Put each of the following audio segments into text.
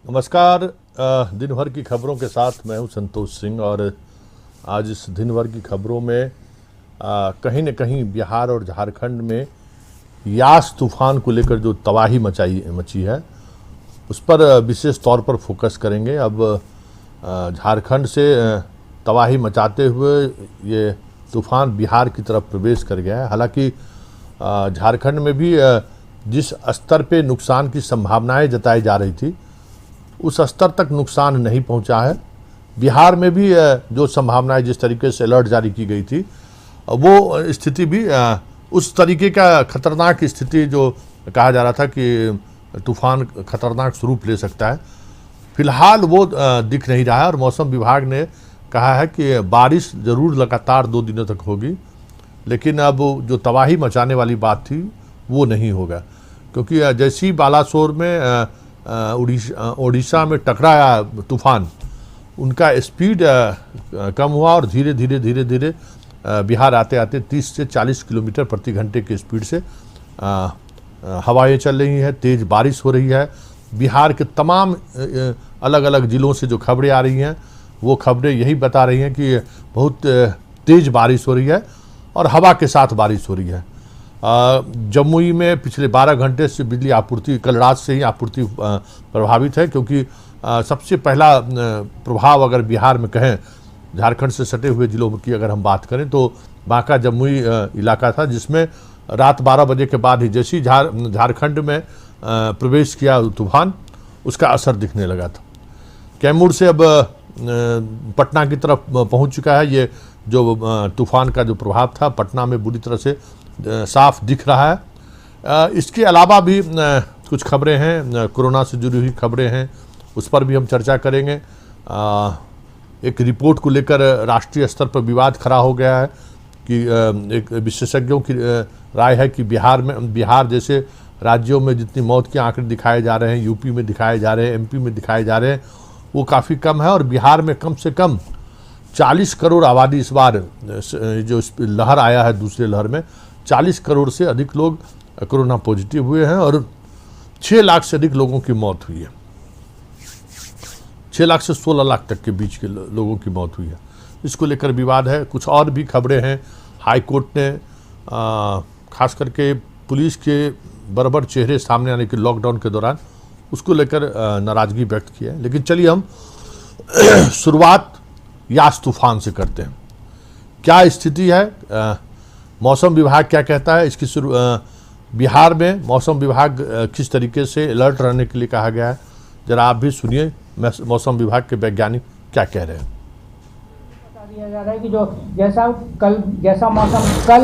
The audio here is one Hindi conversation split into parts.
नमस्कार। दिन भर की खबरों के साथ मैं हूं संतोष सिंह और आज इस दिन भर की खबरों में कहीं न कहीं बिहार और झारखंड में यास तूफान को लेकर जो तबाही मची है उस पर विशेष तौर पर फोकस करेंगे। अब झारखंड से तबाही मचाते हुए ये तूफान बिहार की तरफ प्रवेश कर गया है। हालांकि झारखंड में भी जिस स्तर पे नुकसान की संभावनाएं जताई जा रही थी उस स्तर तक नुकसान नहीं पहुंचा है। बिहार में भी जो संभावनाएं जिस तरीके से अलर्ट जारी की गई थी वो स्थिति भी उस तरीके का खतरनाक स्थिति जो कहा जा रहा था कि तूफान खतरनाक स्वरूप ले सकता है, फिलहाल वो दिख नहीं रहा है। और मौसम विभाग ने कहा है कि बारिश ज़रूर लगातार 2 दिनों तक होगी, लेकिन अब जो तबाही मचाने वाली बात थी वो नहीं होगा, क्योंकि जैसे ही बालासोर में उड़ीसा में टकराया तूफान, उनका स्पीड कम हुआ और धीरे धीरे बिहार आते आते 30 से 40 किलोमीटर प्रति घंटे की स्पीड से हवाएं चल रही हैं, तेज़ बारिश हो रही है। बिहार के तमाम अलग अलग ज़िलों से जो खबरें आ रही हैं वो खबरें यही बता रही हैं कि बहुत तेज़ बारिश हो रही है और हवा के साथ बारिश हो रही है। जमुई में पिछले 12 घंटे से बिजली आपूर्ति, कल रात से ही आपूर्ति प्रभावित है, क्योंकि सबसे पहला प्रभाव अगर बिहार में कहें, झारखंड से सटे हुए ज़िलों की अगर हम बात करें तो बांका जमुई इलाका था, जिसमें रात 12 बजे के बाद ही जैसे ही झारखंड में प्रवेश किया तूफान, उसका असर दिखने लगा था। कैमूर से अब पटना की तरफ पहुंच चुका है। ये जो तूफान का जो प्रभाव था पटना में बुरी तरह से साफ दिख रहा है। इसके अलावा भी कुछ खबरें हैं, कोरोना से जुड़ी हुई खबरें हैं, उस पर भी हम चर्चा करेंगे। एक रिपोर्ट को लेकर राष्ट्रीय स्तर पर विवाद खड़ा हो गया है कि एक विशेषज्ञों की राय है कि बिहार जैसे राज्यों में जितनी मौत के आंकड़े दिखाए जा रहे हैं, यूपी में दिखाए जा रहे हैं, एमपी में दिखाए जा रहे हैं, वो काफ़ी कम है। और बिहार में कम से कम 40 करोड़ आबादी, इस बार जो लहर आया है दूसरे लहर में 40 करोड़ से अधिक लोग कोरोना पॉजिटिव हुए हैं और 6 लाख से अधिक लोगों की मौत हुई है। 6 लाख से 16 लाख तक के बीच के लोगों की मौत हुई है। इसको लेकर विवाद है। कुछ और भी खबरें हैं। हाई कोर्ट ने खास करके पुलिस के बराबर चेहरे सामने आने के लॉकडाउन के दौरान उसको लेकर नाराज़गी व्यक्त की है। लेकिन चलिए हम शुरुआत यास तूफान से करते हैं। क्या स्थिति है, मौसम विभाग क्या कहता है, इसकी बिहार में मौसम विभाग किस तरीके से अलर्ट रहने के लिए कहा गया है, जरा आप भी सुनिए मौसम विभाग के वैज्ञानिक क्या कह रहे हैं। बता दिया जा रहा है कि जैसा मौसम कल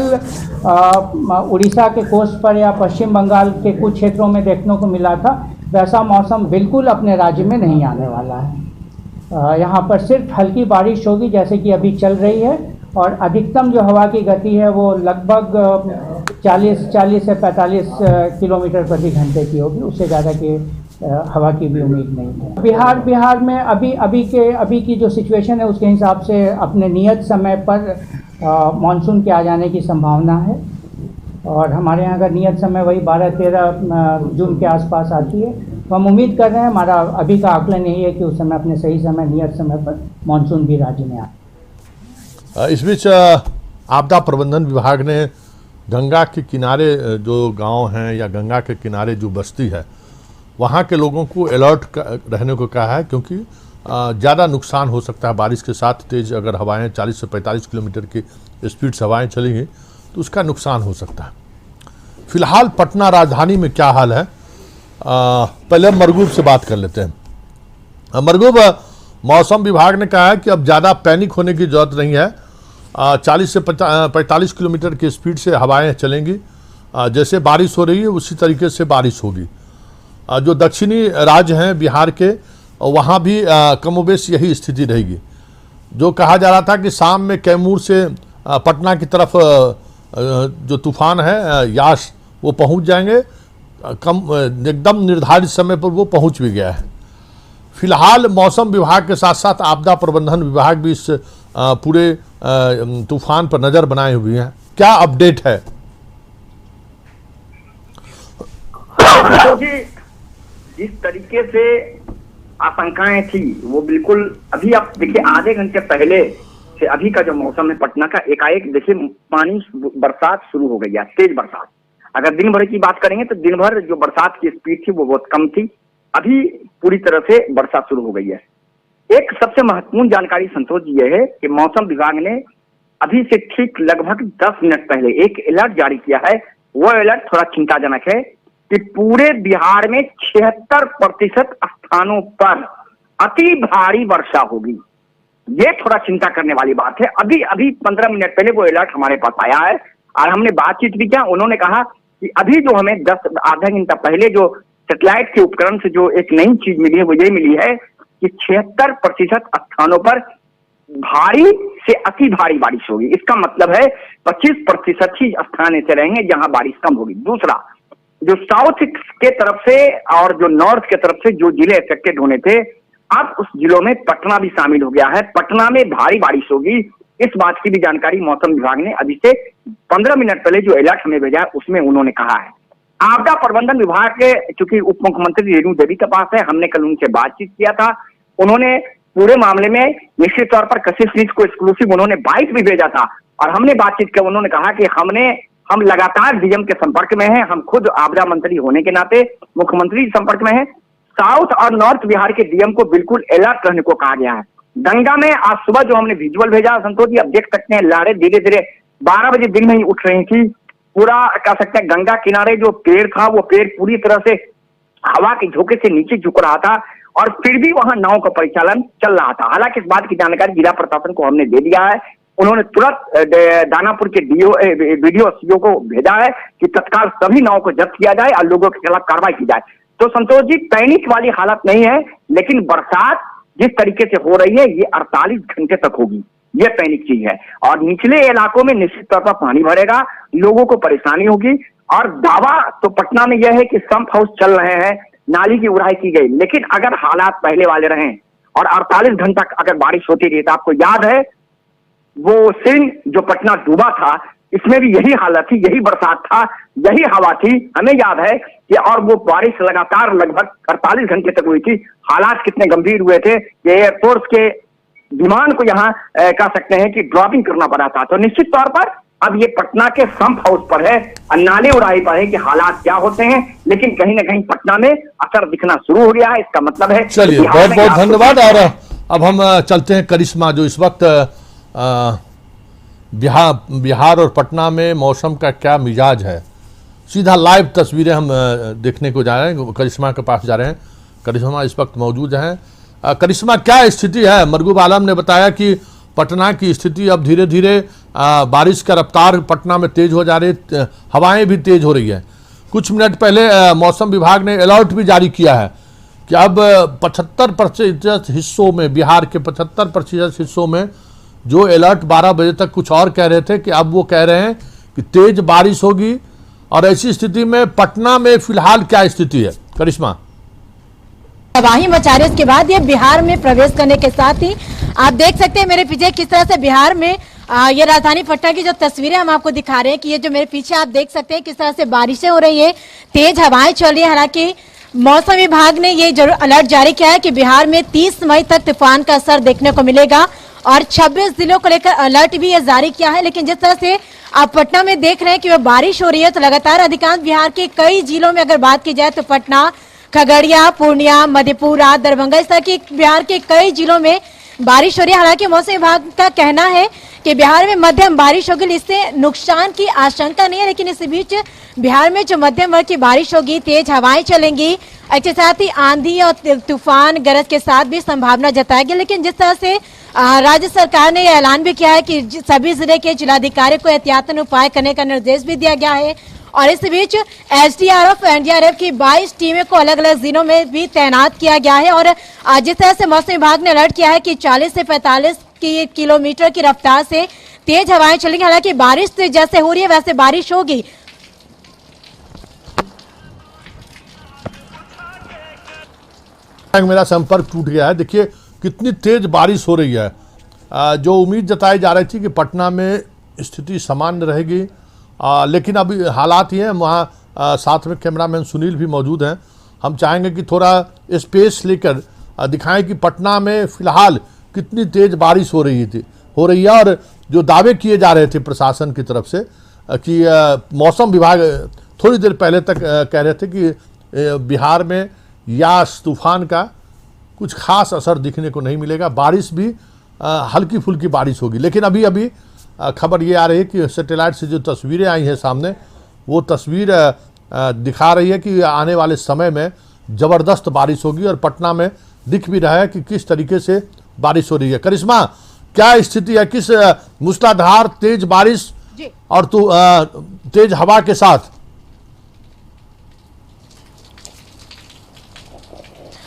उड़ीसा के कोस्ट पर या पश्चिम बंगाल के कुछ क्षेत्रों में देखने को मिला था, वैसा मौसम बिल्कुल अपने राज्य में नहीं आने वाला है। यहाँ पर सिर्फ हल्की बारिश होगी जैसे कि अभी चल रही है, और अधिकतम जो हवा की गति है वो लगभग 40 से 45 किलोमीटर प्रति घंटे की होगी। उससे ज़्यादा की हवा की भी उम्मीद नहीं है। बिहार में अभी की जो सिचुएशन है उसके हिसाब से अपने नियत समय पर मानसून के आ जाने की संभावना है। और हमारे यहाँ का नियत समय वही 12-13 जून के आसपास आती है। तो हम उम्मीद कर रहे हैं, हमारा अभी का आकलन यही है कि उस समय अपने सही समय नियत समय पर मानसून भी राज्य में आए। इस बीच आपदा प्रबंधन विभाग ने गंगा के किनारे जो गांव हैं या गंगा के किनारे जो बस्ती है वहाँ के लोगों को अलर्ट रहने को कहा है, क्योंकि ज़्यादा नुकसान हो सकता है। बारिश के साथ तेज़ अगर हवाएं 40 से 45 किलोमीटर की स्पीड से हवाएं चलेंगी तो उसका नुकसान हो सकता है। फिलहाल पटना राजधानी में क्या हाल है, पहले हम मरगूब से बात कर लेते हैं। मरगूब, मौसम विभाग ने कहा है कि अब ज़्यादा पैनिक होने की ज़रूरत नहीं है। 40 से 45 किलोमीटर की स्पीड से हवाएं चलेंगी। जैसे बारिश हो रही है उसी तरीके से बारिश होगी। जो दक्षिणी राज्य हैं बिहार के, वहाँ भी कमोबेश यही स्थिति रहेगी। जो कहा जा रहा था कि शाम में कैमूर से पटना की तरफ जो तूफान है यास, वो पहुँच जाएंगे, एकदम निर्धारित समय पर वो पहुँच भी गया है। फिलहाल मौसम विभाग के साथ साथ आपदा प्रबंधन विभाग भी इस पूरे तूफान पर नज़र बनाए हुए हैं। क्या अपडेट है? तो जी जिस तरीके से आशंकाएं थी वो बिल्कुल अभी आप देखिए आधे घंटे पहले से अभी का जो मौसम है पटना का एकाएक देखिए पानी बरसात शुरू हो गई है, तेज बरसात। अगर दिन भर की बात करेंगे तो दिन भर जो बरसात की स्पीड थी वो बहुत कम थी, अभी पूरी तरह से बरसात शुरू हो गई है। एक सबसे महत्वपूर्ण जानकारी संतोष जी यह है कि मौसम विभाग ने अभी से ठीक लगभग 10 मिनट पहले एक अलर्ट जारी किया है। वो अलर्ट थोड़ा चिंताजनक है कि पूरे बिहार में 76% स्थानों पर अति भारी वर्षा होगी। ये थोड़ा चिंता करने वाली बात है। अभी अभी 15 मिनट पहले वो अलर्ट हमारे पास आया है और हमने बातचीत भी किया। उन्होंने कहा कि अभी जो हमें आधा घंटा पहले जो सैटेलाइट के उपकरण से जो एक नई चीज मिली है वो ये मिली है कि 76% स्थानों पर भारी से अति भारी बारिश होगी। इसका मतलब है 25% ही स्थान ऐसे रहेंगे जहां बारिश कम होगी। दूसरा, जो साउथ के तरफ से और जो नॉर्थ के तरफ से जो जिले अफेक्टेड होने थे, अब उस जिलों में पटना भी शामिल हो गया है। पटना में भारी बारिश होगी, इस बात की भी जानकारी मौसम विभाग ने अभी से 15 मिनट पहले जो अलर्ट हमें भेजा है उसमें उन्होंने कहा है। आपदा प्रबंधन विभाग के चूंकि उप मुख्यमंत्री रेणु देवी के पास है, हमने कल उनसे बातचीत किया था। उन्होंने पूरे मामले में निश्चित तौर पर कशिश न्यूज को एक्सक्लूसिव उन्होंने बाइट भी भेजा था और हमने बातचीत की। उन्होंने कहा कि हम लगातार डीएम के संपर्क में हैं, हम खुद आपदा मंत्री होने के नाते मुख्यमंत्री संपर्क में हैं। साउथ और नॉर्थ बिहार के डीएम को बिल्कुल अलर्ट रहने को कहा गया है। गंगा में आज सुबह जो हमने विजुअल भेजा संतोष जी, अब देख सकते हैं लहरें धीरे धीरे 12 बजे दिन में ही उठ रही थी। पूरा कह सकते हैं गंगा किनारे जो पेड़ था वो पेड़ पूरी तरह से हवा के झोंके से नीचे झुक रहा था और फिर भी वहां नाव का परिचालन चल रहा था। हालांकि इस बात की जानकारी जिला प्रशासन को हमने दे दिया है। उन्होंने तुरंत दानापुर के बीडीओ सीओ को भेजा है कि तत्काल सभी नाव को जब्त किया जाए और लोगों के खिलाफ कार्रवाई की जाए। तो संतोष जी, पैनिक वाली हालत नहीं है, लेकिन बरसात जिस तरीके से हो रही है ये 48 घंटे तक होगी, ये पैनिक चीज है। और निचले इलाकों में निश्चित तौर पर पानी भरेगा, लोगों को परेशानी होगी। और दावा तो पटना में यह है कि संप हाउस चल रहे हैं, नाली की उड़ाई की गई, लेकिन अगर हालात पहले वाले रहें और 48 घंटा अगर बारिश होती रही तो आपको याद है वो सीन जो पटना डूबा था इसमें भी यही हालत थी, यही बरसात था, यही हवा थी, हमें याद है कि और वो बारिश लगातार लगभग 48 घंटे तक हुई थी। हालात कितने गंभीर हुए थे कि एयरफोर्स के विमान को यहाँ कह सकते हैं कि ड्रॉपिंग करना पड़ा था। तो निश्चित तौर पर अब ये पटना के संप हाउस पर है, नाले उड़ाई पर है कि हालात क्या होते हैं, लेकिन कहीं ना कहीं पटना में असर दिखना शुरू हो गया है। इसका मतलब है। चलिए, बहुत बहुत धन्यवाद। और अब हम चलते हैं करिश्मा, जो इस वक्त बिहार और पटना में मौसम का क्या मिजाज है। सीधा लाइव तस्वीरें हम देखने को जा रहे हैं, करिश्मा के पास जा रहे हैं। करिश्मा इस वक्त मौजूद हैं। करिश्मा, क्या स्थिति है? मरगूब आलम ने बताया कि पटना की स्थिति अब धीरे धीरे बारिश का रफ्तार पटना में तेज हो जा रही है, हवाएं भी तेज हो रही है। कुछ मिनट पहले मौसम विभाग ने अलर्ट भी जारी किया है कि अब 75% हिस्सों में, बिहार के 75% हिस्सों में जो अलर्ट 12 बजे तक कुछ और कह रहे थे कि अब वो कह रहे हैं कि तेज बारिश होगी। और ऐसी स्थिति में पटना में फिलहाल क्या स्थिति है करिश्मा? तबाही मचा रही, उसके बाद ये बिहार में प्रवेश करने के साथ ही आप देख सकते हैं मेरे पीछे किस तरह से बिहार में ये राजधानी पटना की जो तस्वीरें हम आपको दिखा रहे हैं कि ये जो मेरे पीछे आप देख सकते हैं किस तरह से बारिशें हो रही है, तेज हवाएं चल रही है। हालांकि मौसम विभाग ने ये जरूर अलर्ट जारी किया है कि बिहार में 30 मई तक तूफान का असर देखने को मिलेगा और 26 जिलों को लेकर अलर्ट भी ये जारी किया है। लेकिन जिस तरह से आप पटना में देख रहे हैं कि वह बारिश हो रही है, तो लगातार अधिकांश बिहार के कई जिलों में अगर बात की जाए तो पटना, खगड़िया, पूर्णिया, मधेपुरा, दरभंगा, इस तरह की बिहार के कई जिलों में बारिश हो रही है। हालांकि मौसम विभाग का कहना है कि बिहार में मध्यम बारिश होगी, इससे नुकसान की आशंका नहीं है। लेकिन इस बीच बिहार में जो मध्यम वर्ग की बारिश होगी, तेज हवाएं चलेंगी, इसके साथ ही आंधी और तूफान गरज के साथ भी संभावना जताई गई। लेकिन जिस तरह से राज्य सरकार ने यह ऐलान भी किया है कि सभी जिले के जिलाधिकारी को एहतियातन उपाय करने का निर्देश भी दिया गया है। और इस बीच एसडीआरएफ, एनडीआरएफ की 22 टीमें को अलग अलग जिलों में भी तैनात किया गया है। और जिस तरह से मौसम विभाग ने अलर्ट किया है कि 40 से 45 किलोमीटर की रफ्तार से तेज हवाएं चलेंगी। हालांकि बारिश जैसे हो रही है वैसे बारिश होगी। मेरा संपर्क टूट गया है। देखिए कितनी तेज बारिश हो रही है। जो उम्मीद जताई जा रही थी कि पटना में स्थिति सामान्य रहेगी, लेकिन अभी हालात ये हैं। वहाँ साथ में कैमरामैन सुनील भी मौजूद हैं। हम चाहेंगे कि थोड़ा स्पेस लेकर दिखाएं कि पटना में फिलहाल कितनी तेज बारिश हो रही है। और जो दावे किए जा रहे थे प्रशासन की तरफ से कि मौसम विभाग थोड़ी देर पहले तक कह रहे थे कि बिहार में यास तूफान का कुछ खास असर दिखने को नहीं मिलेगा, बारिश भी हल्की फुल्की बारिश होगी। लेकिन अभी खबर ये आ रही है कि सैटेलाइट से जो तस्वीरें आई हैं सामने, वो तस्वीर दिखा रही है कि आने वाले समय में ज़बरदस्त बारिश होगी और पटना में दिख भी रहा है कि किस तरीके से बारिश हो रही है। करिश्मा, क्या स्थिति है, किस मूसलाधार तेज बारिश और तेज हवा के साथ?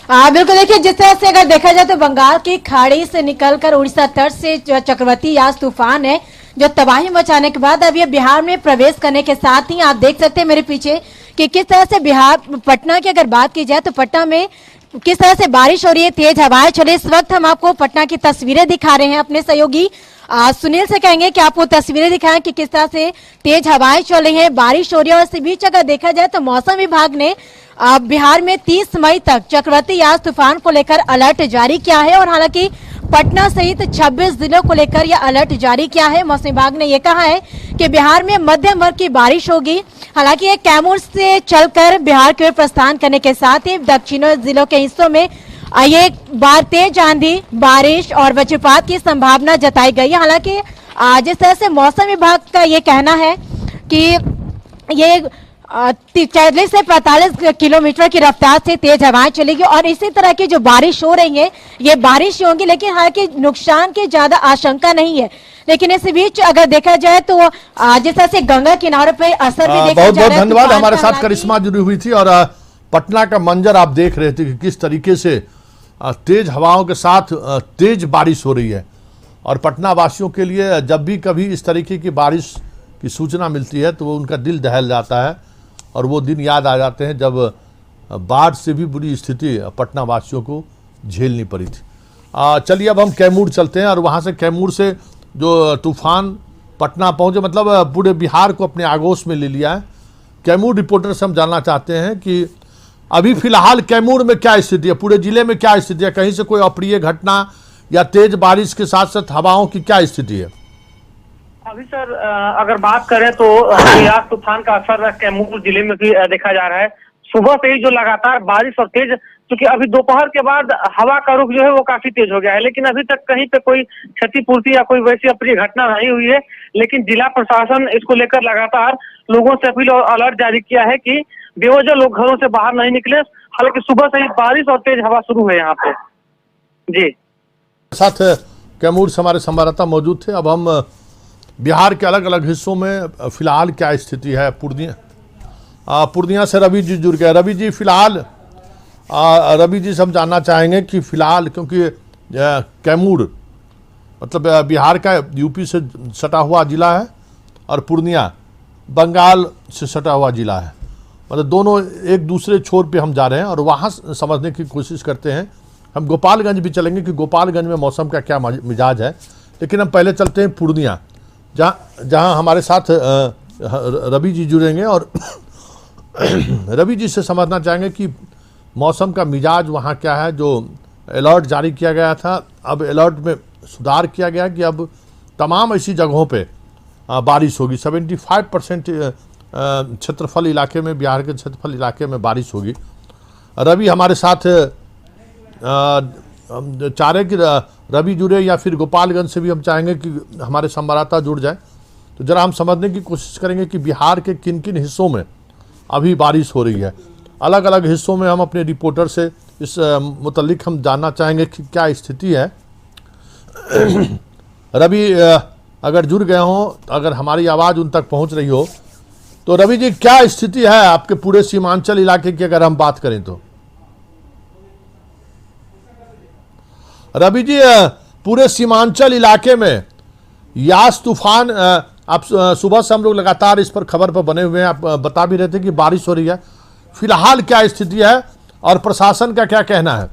बिल्कुल, देखिए जिस तरह से अगर देखा जाए तो बंगाल की खाड़ी से निकलकर उड़ीसा तट से जो चक्रवाती यास तूफान है, जो तबाही मचाने के बाद अब ये बिहार में प्रवेश करने के साथ ही आप देख सकते हैं मेरे पीछे कि किस तरह से बिहार, पटना की अगर बात की जाए तो पटना में किस तरह से बारिश हो रही है, तेज हवाएं चले। इस वक्त हम आपको पटना की तस्वीरें दिखा रहे हैं। अपने सहयोगी सुनील से कहेंगे कि आपको तस्वीरें दिखाएं कि किस तरह से तेज हवाएं चल रही हैं, बारिश हो रही है। और इसी बीच अगर देखा जाए तो मौसम विभाग ने बिहार में 30 मई तक चक्रवाती यास तूफान को लेकर अलर्ट जारी किया है और हालांकि पटना सहित 26 जिलों को लेकर यह अलर्ट जारी किया है। मौसम विभाग ने यह कहा है कि बिहार में मध्यम वर्ग की बारिश होगी। हालांकि ये कैमूर से चलकर बिहार की ओर प्रस्थान करने के साथ ही दक्षिणी जिलों के हिस्सों में ये बार तेज आंधी, बारिश और वज्रपात की संभावना जताई गई है। हालांकि जिस तरह से मौसम विभाग का ये कहना है कि ये 40 से 45 किलोमीटर की रफ्तार से तेज हवाएं चलेगी और इसी तरह की जो बारिश हो रही है ये बारिश होंगी, लेकिन हालांकि नुकसान की ज्यादा आशंका नहीं है। लेकिन इस बीच अगर देखा जाए तो जिस तरह से गंगा किनारे पे असर भी देखा बहुत जा बहुत रहा है। धन्यवाद। हमारे साथ करिश्मा जुड़ी हुई थी और पटना का मंजर आप देख रहे थे कि किस तरीके से तेज हवाओं के साथ तेज बारिश हो रही है। और पटना वासियों के लिए जब भी कभी इस तरीके की बारिश की सूचना मिलती है तो वो उनका दिल दहल जाता है और वो दिन याद आ जाते हैं जब बाढ़ से भी बुरी स्थिति पटना वासियों को झेलनी पड़ी थी। चलिए अब हम कैमूर चलते हैं और वहाँ से कैमूर से जो तूफान पटना पहुँचे, मतलब पूरे बिहार को अपने आगोश में ले लिया है। कैमूर रिपोर्टर से हम जानना चाहते हैं कि अभी फिलहाल कैमूर में क्या स्थिति है, पूरे जिले में क्या स्थिति है, कहीं से कोई अप्रिय घटना या तेज बारिश के साथ साथ हवाओं की क्या स्थिति है? अभी सर अगर बात करें तो यास तूफान का असर कैमूर जिले में भी देखा जा रहा है। सुबह से ही जो लगातार बारिश और तेज, क्योंकि अभी दोपहर के बाद हवा का रुख जो है वो काफी तेज हो गया है, लेकिन अभी तक कहीं पे कोई क्षतिपूर्ति या कोई वैसी अप्रिय घटना नहीं हुई है। लेकिन जिला प्रशासन इसको लेकर लगातार लोगों से अपील और अलर्ट जारी किया है कि बेवजह लोग घरों से बाहर नहीं निकले। हालांकि सुबह से ही बारिश और तेज हवा शुरू है यहाँ पे। जी, साथ कैमूर से हमारे संवाददाता मौजूद थे। अब हम बिहार के अलग अलग हिस्सों में फिलहाल क्या स्थिति है। पूर्णिया से रवि जी जुड़ गए। रवि जी, फिलहाल रवि जी से हम जानना चाहेंगे कि फिलहाल, क्योंकि कैमूर मतलब बिहार का यूपी से सटा हुआ जिला है और पूर्णिया बंगाल से सटा हुआ जिला है, मतलब दोनों एक दूसरे छोर पे हम जा रहे हैं और वहाँ समझने की कोशिश करते हैं। हम गोपालगंज भी चलेंगे कि गोपालगंज में मौसम का क्या मिजाज है, लेकिन हम पहले चलते हैं पूर्णिया, जहाँ हमारे साथ रवि जी जुड़ेंगे और रवि जी से समझना चाहेंगे कि मौसम का मिजाज वहाँ क्या है। जो अलर्ट जारी किया गया था, अब अलर्ट में सुधार किया गया कि अब तमाम ऐसी जगहों पे बारिश होगी। 75% क्षेत्रफल इलाके में, बिहार के क्षेत्रफल इलाके में बारिश होगी। रवि हमारे साथ चाह रहे कि रवि जुड़े या फिर गोपालगंज से भी हम चाहेंगे कि हमारे संवाददाता जुड़ जाए, तो ज़रा हम समझने की कोशिश करेंगे कि बिहार के किन किन हिस्सों में अभी बारिश हो रही है। अलग अलग हिस्सों में हम अपने रिपोर्टर से इस मुतल्लिक हम जानना चाहेंगे कि क्या स्थिति है। रवि अगर जुड़ गए हों, अगर हमारी आवाज़ उन तक पहुंच रही हो, तो रवि जी क्या स्थिति है आपके पूरे सीमांचल इलाके की अगर हम बात करें तो? रवि जी, पूरे सीमांचल इलाके में यास तूफान, आप सुबह से हम लोग लगातार इस पर खबर पर बने हुए हैं, आप बता भी रहे थे कि बारिश हो रही है। फिलहाल क्या स्थिति है और प्रशासन का क्या कहना है?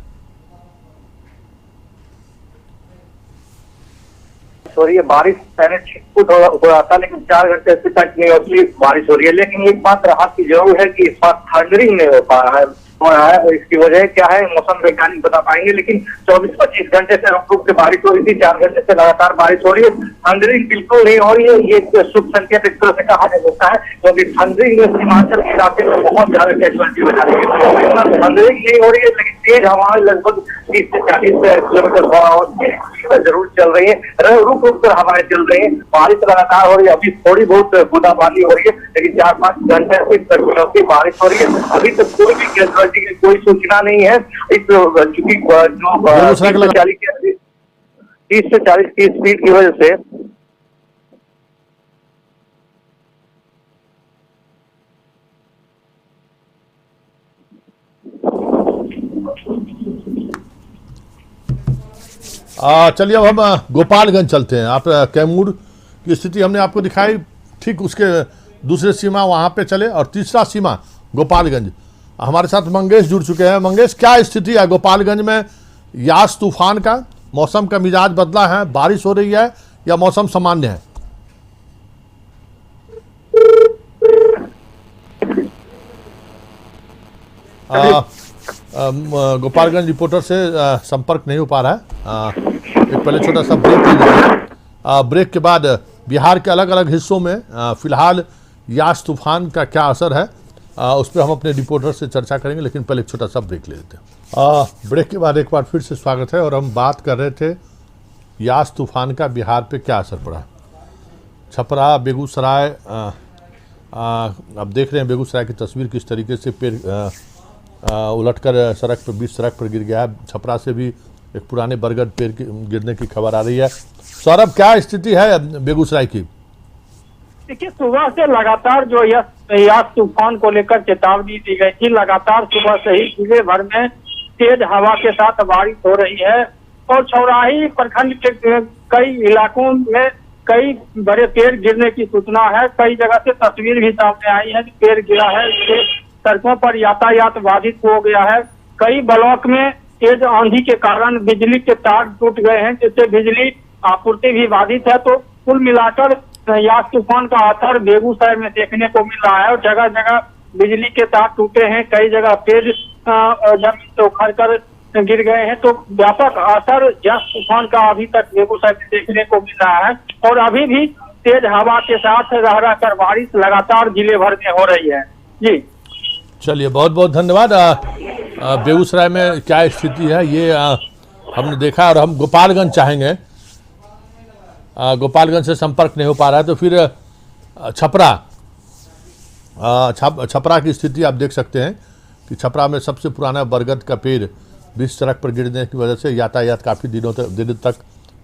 सॉरी, बारिश पहले छिटपुट हो रहा था, लेकिन 4 घंटे से कंटिन्यूअसली बारिश हो रही है। लेकिन एक बात राहत की जरूर है कि इस बार थंडरिंग नहीं हो पा रहा है। है। इसकी वजह क्या है मौसम वैज्ञानिक बता पाएंगे, लेकिन 24-25 घंटे से रुक रुक के बारिश हो रही थी, 4 घंटे से लगातार बारिश हो रही है। थंडरिंग बिल्कुल नहीं हो रही है, ये शुभ संकेत एक तरह से कहा जा सकता है, क्योंकि थंडरिंग में सीमांचल के इलाके में बहुत ज्यादा कैजुअलिटी बता रही है। थंडरिंग नहीं हो रही है, लेकिन तेज हवाएं लगभग 30 से 40 किलोमीटर जरूर चल रही है। रुक रुक कर हवाएं चल रही है, बारिश लगातार हो रही है। अभी थोड़ी बहुत बूंदाबांदी हो रही है, लेकिन 4-5 घंटे से की बारिश हो रही है। अभी तक कोई भी कैजुअलिटी की कोई सूचना नहीं है। इस चूंकि जो 30 से 40 की स्पीड की वजह से चलिए अब हम गोपालगंज चलते हैं। आप कैमूर की स्थिति हमने आपको दिखाई, ठीक उसके दूसरे सीमा वहाँ पे चले और तीसरा सीमा गोपालगंज। हमारे साथ मंगेश जुड़ चुके हैं। मंगेश, क्या स्थिति है गोपालगंज में यास तूफान का? मौसम का मिजाज बदला है, बारिश हो रही है या मौसम सामान्य है? गोपालगंज रिपोर्टर से संपर्क नहीं हो पा रहा है। एक पहले छोटा सा ब्रेक ले लीजिए। ब्रेक के बाद बिहार के अलग अलग हिस्सों में फिलहाल यास तूफान का क्या असर है उस पर हम अपने रिपोर्टर से चर्चा करेंगे, लेकिन पहले एक छोटा सा ब्रेक ले लेते हैं। ब्रेक के बाद एक बार फिर से स्वागत है और हम बात कर रहे थे यास तूफान का बिहार पे क्या असर पड़ा। छपरा, बेगूसराय, अब देख रहे हैं बेगूसराय की तस्वीर किस तरीके से पेड़ उलटकर सड़क पर, बीच सड़क पर गिर गया है। छपरा से भी एक पुराने बरगद पेड़ गिरने की खबर आ रही है। सौरभ, क्या स्थिति है बेगूसराय की? देखिए, सुबह से लगातार जो यास तूफान को लेकर चेतावनी दी गई थी, लगातार सुबह से ही जिले भर में तेज हवा के साथ बारिश हो रही है और छौराही प्रखंड के कई इलाकों में कई बड़े पेड़ गिरने की सूचना है। कई जगह से तस्वीर भी सामने आई है कि पेड़ गिरा है, इससे सड़कों पर यातायात बाधित हो गया है। कई ब्लॉक में तेज आंधी के कारण बिजली के तार टूट गए हैं, जिससे बिजली आपूर्ति भी बाधित है। तो कुल मिलाकर यास तूफान का असर बेगूसराय में देखने को मिल रहा है और जगह जगह बिजली के तार टूटे हैं, कई जगह पेड़ जमीन से उखड़ कर गिर गए हैं। तो व्यापक असर यास तूफान का अभी तक बेगूसराय में देखने को मिल रहा है और अभी भी तेज हवा के साथ रह रहकर बारिश लगातार जिले भर में हो रही है। जी चलिए, बहुत बहुत धन्यवाद। बेगूसराय में क्या स्थिति है ये हमने देखा और हम गोपालगंज चाहेंगे। गोपालगंज से संपर्क नहीं हो पा रहा है, तो फिर छपरा की स्थिति आप देख सकते हैं कि छपरा में सबसे पुराना बरगद का पेड़ बीच सड़क पर गिरने की वजह से यातायात काफ़ी दिनों तक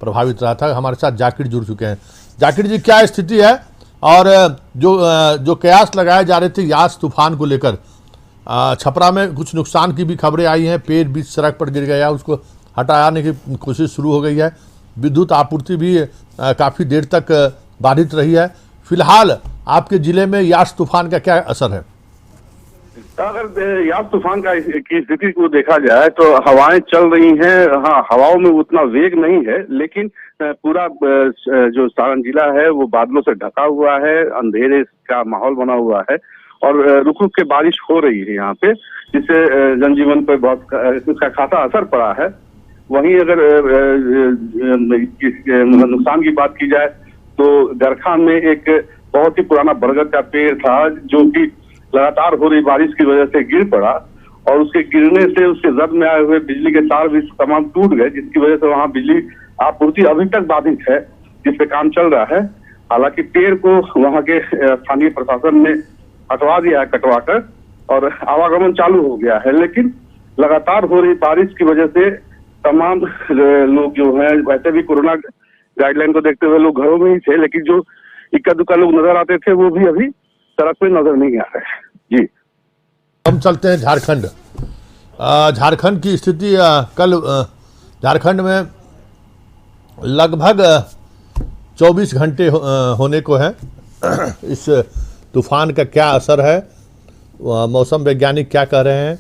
प्रभावित रहा था। हमारे साथ जाकिर जुड़ चुके हैं। जाकिर जी, क्या स्थिति है और जो कयास लगाए जा रहे थे यास तूफान को लेकर, छपरा में कुछ नुकसान की भी खबरें आई हैं, पेड़ बीच सड़क पर गिर गया, उसको हटाने की कोशिश शुरू हो गई है। विद्युत आपूर्ति भी काफ़ी देर तक बाधित रही है। फिलहाल आपके जिले में यास तूफान का क्या असर है? अगर यास तूफान की स्थिति को देखा जाए तो हवाएं चल रही हैं। हाँ, हवाओं में उतना वेग नहीं है, लेकिन पूरा जो सारण जिला है वो बादलों से ढका हुआ है, अंधेरे का माहौल बना हुआ है और रुक रुक के बारिश हो रही है यहाँ पे, जिससे जनजीवन पर बहुत इसका खासा असर पड़ा है। वहीं अगर नुकसान की बात की जाए तो गरखा में एक बहुत ही पुराना बरगद का पेड़ था जो कि लगातार हो रही बारिश की वजह से गिर पड़ा और उसके गिरने से उसके जद में आए हुए बिजली के तार भी तमाम टूट गए, जिसकी वजह से वहां बिजली आपूर्ति अभी तक बाधित है, जिस पे काम चल रहा है। हालांकि पेड़ को वहां के स्थानीय प्रशासन ने हटवा दिया है कटवा कर और आवागमन चालू हो गया है, लेकिन लगातार हो रही बारिश की वजह से तमाम लोग जो हैं, वैसे भी कोरोना गाइडलाइन को देखते हुए लोग घरों में ही थे, लेकिन जो इक्का दुक्का लोग नजर आते थे वो भी अभी सड़क पे नजर नहीं आ रहे हैं। जी, हम चलते हैं झारखंड। झारखंड की स्थिति कल झारखंड में लगभग 24 घंटे होने को है। इस तूफान का क्या असर है, मौसम वैज्ञानिक क्या कह रहे हैं,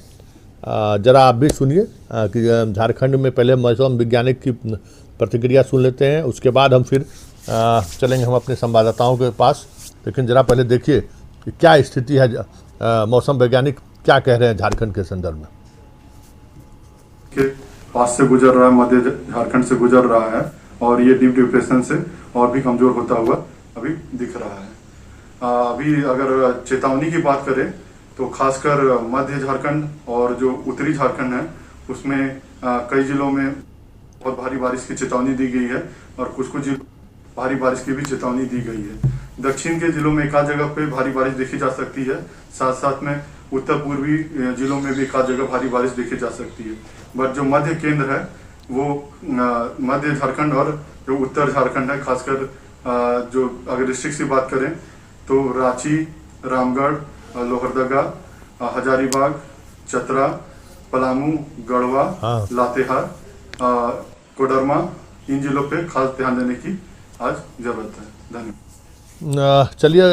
जरा आप भी सुनिए कि झारखंड में पहले मौसम वैज्ञानिक की प्रतिक्रिया सुन लेते हैं, उसके बाद हम फिर चलेंगे हम अपने संवाददाताओं के पास। लेकिन जरा पहले देखिए कि क्या स्थिति है, मौसम वैज्ञानिक क्या कह रहे हैं झारखंड के संदर्भ में। के पास से गुजर रहा है, मध्य झारखंड से गुजर रहा है और ये डीप डिप्रेशन से और भी कमजोर होता हुआ अभी दिख रहा है। अभी अगर चेतावनी की बात करें तो खासकर मध्य झारखंड और जो उत्तरी झारखंड है उसमें कई जिलों में बहुत भारी बारिश की चेतावनी दी गई है और कुछ कुछ भारी बारिश की भी चेतावनी दी गई है। दक्षिण के जिलों में एक आध जगह पे भारी बारिश देखी जा सकती है, साथ साथ में उत्तर पूर्वी जिलों में भी एक आध जगह भारी बारिश देखी जा सकती है। बट जो मध्य केंद्र है वो मध्य झारखंड और जो उत्तर झारखंड है, खासकर जो अगर डिस्ट्रिक्ट की बात करें तो रांची, रामगढ़, लोहरदगा, हजारीबाग, चतरा, पलामू, गढ़वा, लातेहार, कोडरमा, इन जिलों पे खास ध्यान देने की आज जरूरत है। धन्यवाद। चलिए,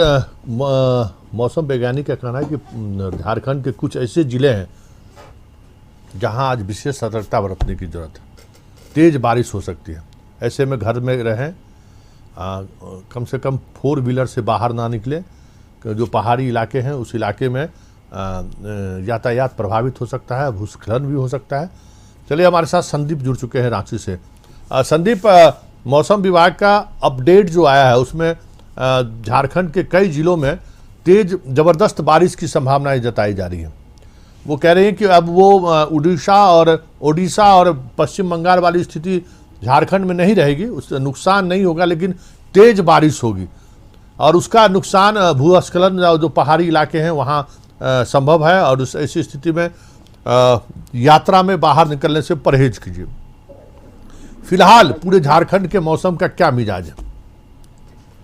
मौसम वैज्ञानिक का कहना है कि झारखंड के कुछ ऐसे ज़िले हैं जहां आज विशेष सतर्कता बरतने की जरूरत है। तेज़ बारिश हो सकती है, ऐसे में घर में रहें, कम से कम 4 व्हीलर से बाहर ना निकलें। जो पहाड़ी इलाके हैं उस इलाके में यातायात प्रभावित हो सकता है, भूस्खलन भी हो सकता है। चलिए, हमारे साथ संदीप जुड़ चुके हैं रांची से। संदीप, मौसम विभाग का अपडेट जो आया है उसमें झारखंड के कई जिलों में तेज ज़बरदस्त बारिश की संभावनाएं जताई जा रही हैं। वो कह रहे हैं कि अब वो उड़ीसा और पश्चिम बंगाल वाली स्थिति झारखंड में नहीं रहेगी, उससे नुकसान नहीं होगा, लेकिन तेज़ बारिश होगी और उसका नुकसान भूस्खलन जो पहाड़ी इलाके हैं वहाँ संभव है और उस ऐसी स्थिति में यात्रा में बाहर निकलने से परहेज कीजिए। फिलहाल पूरे झारखंड के मौसम का क्या मिजाज है?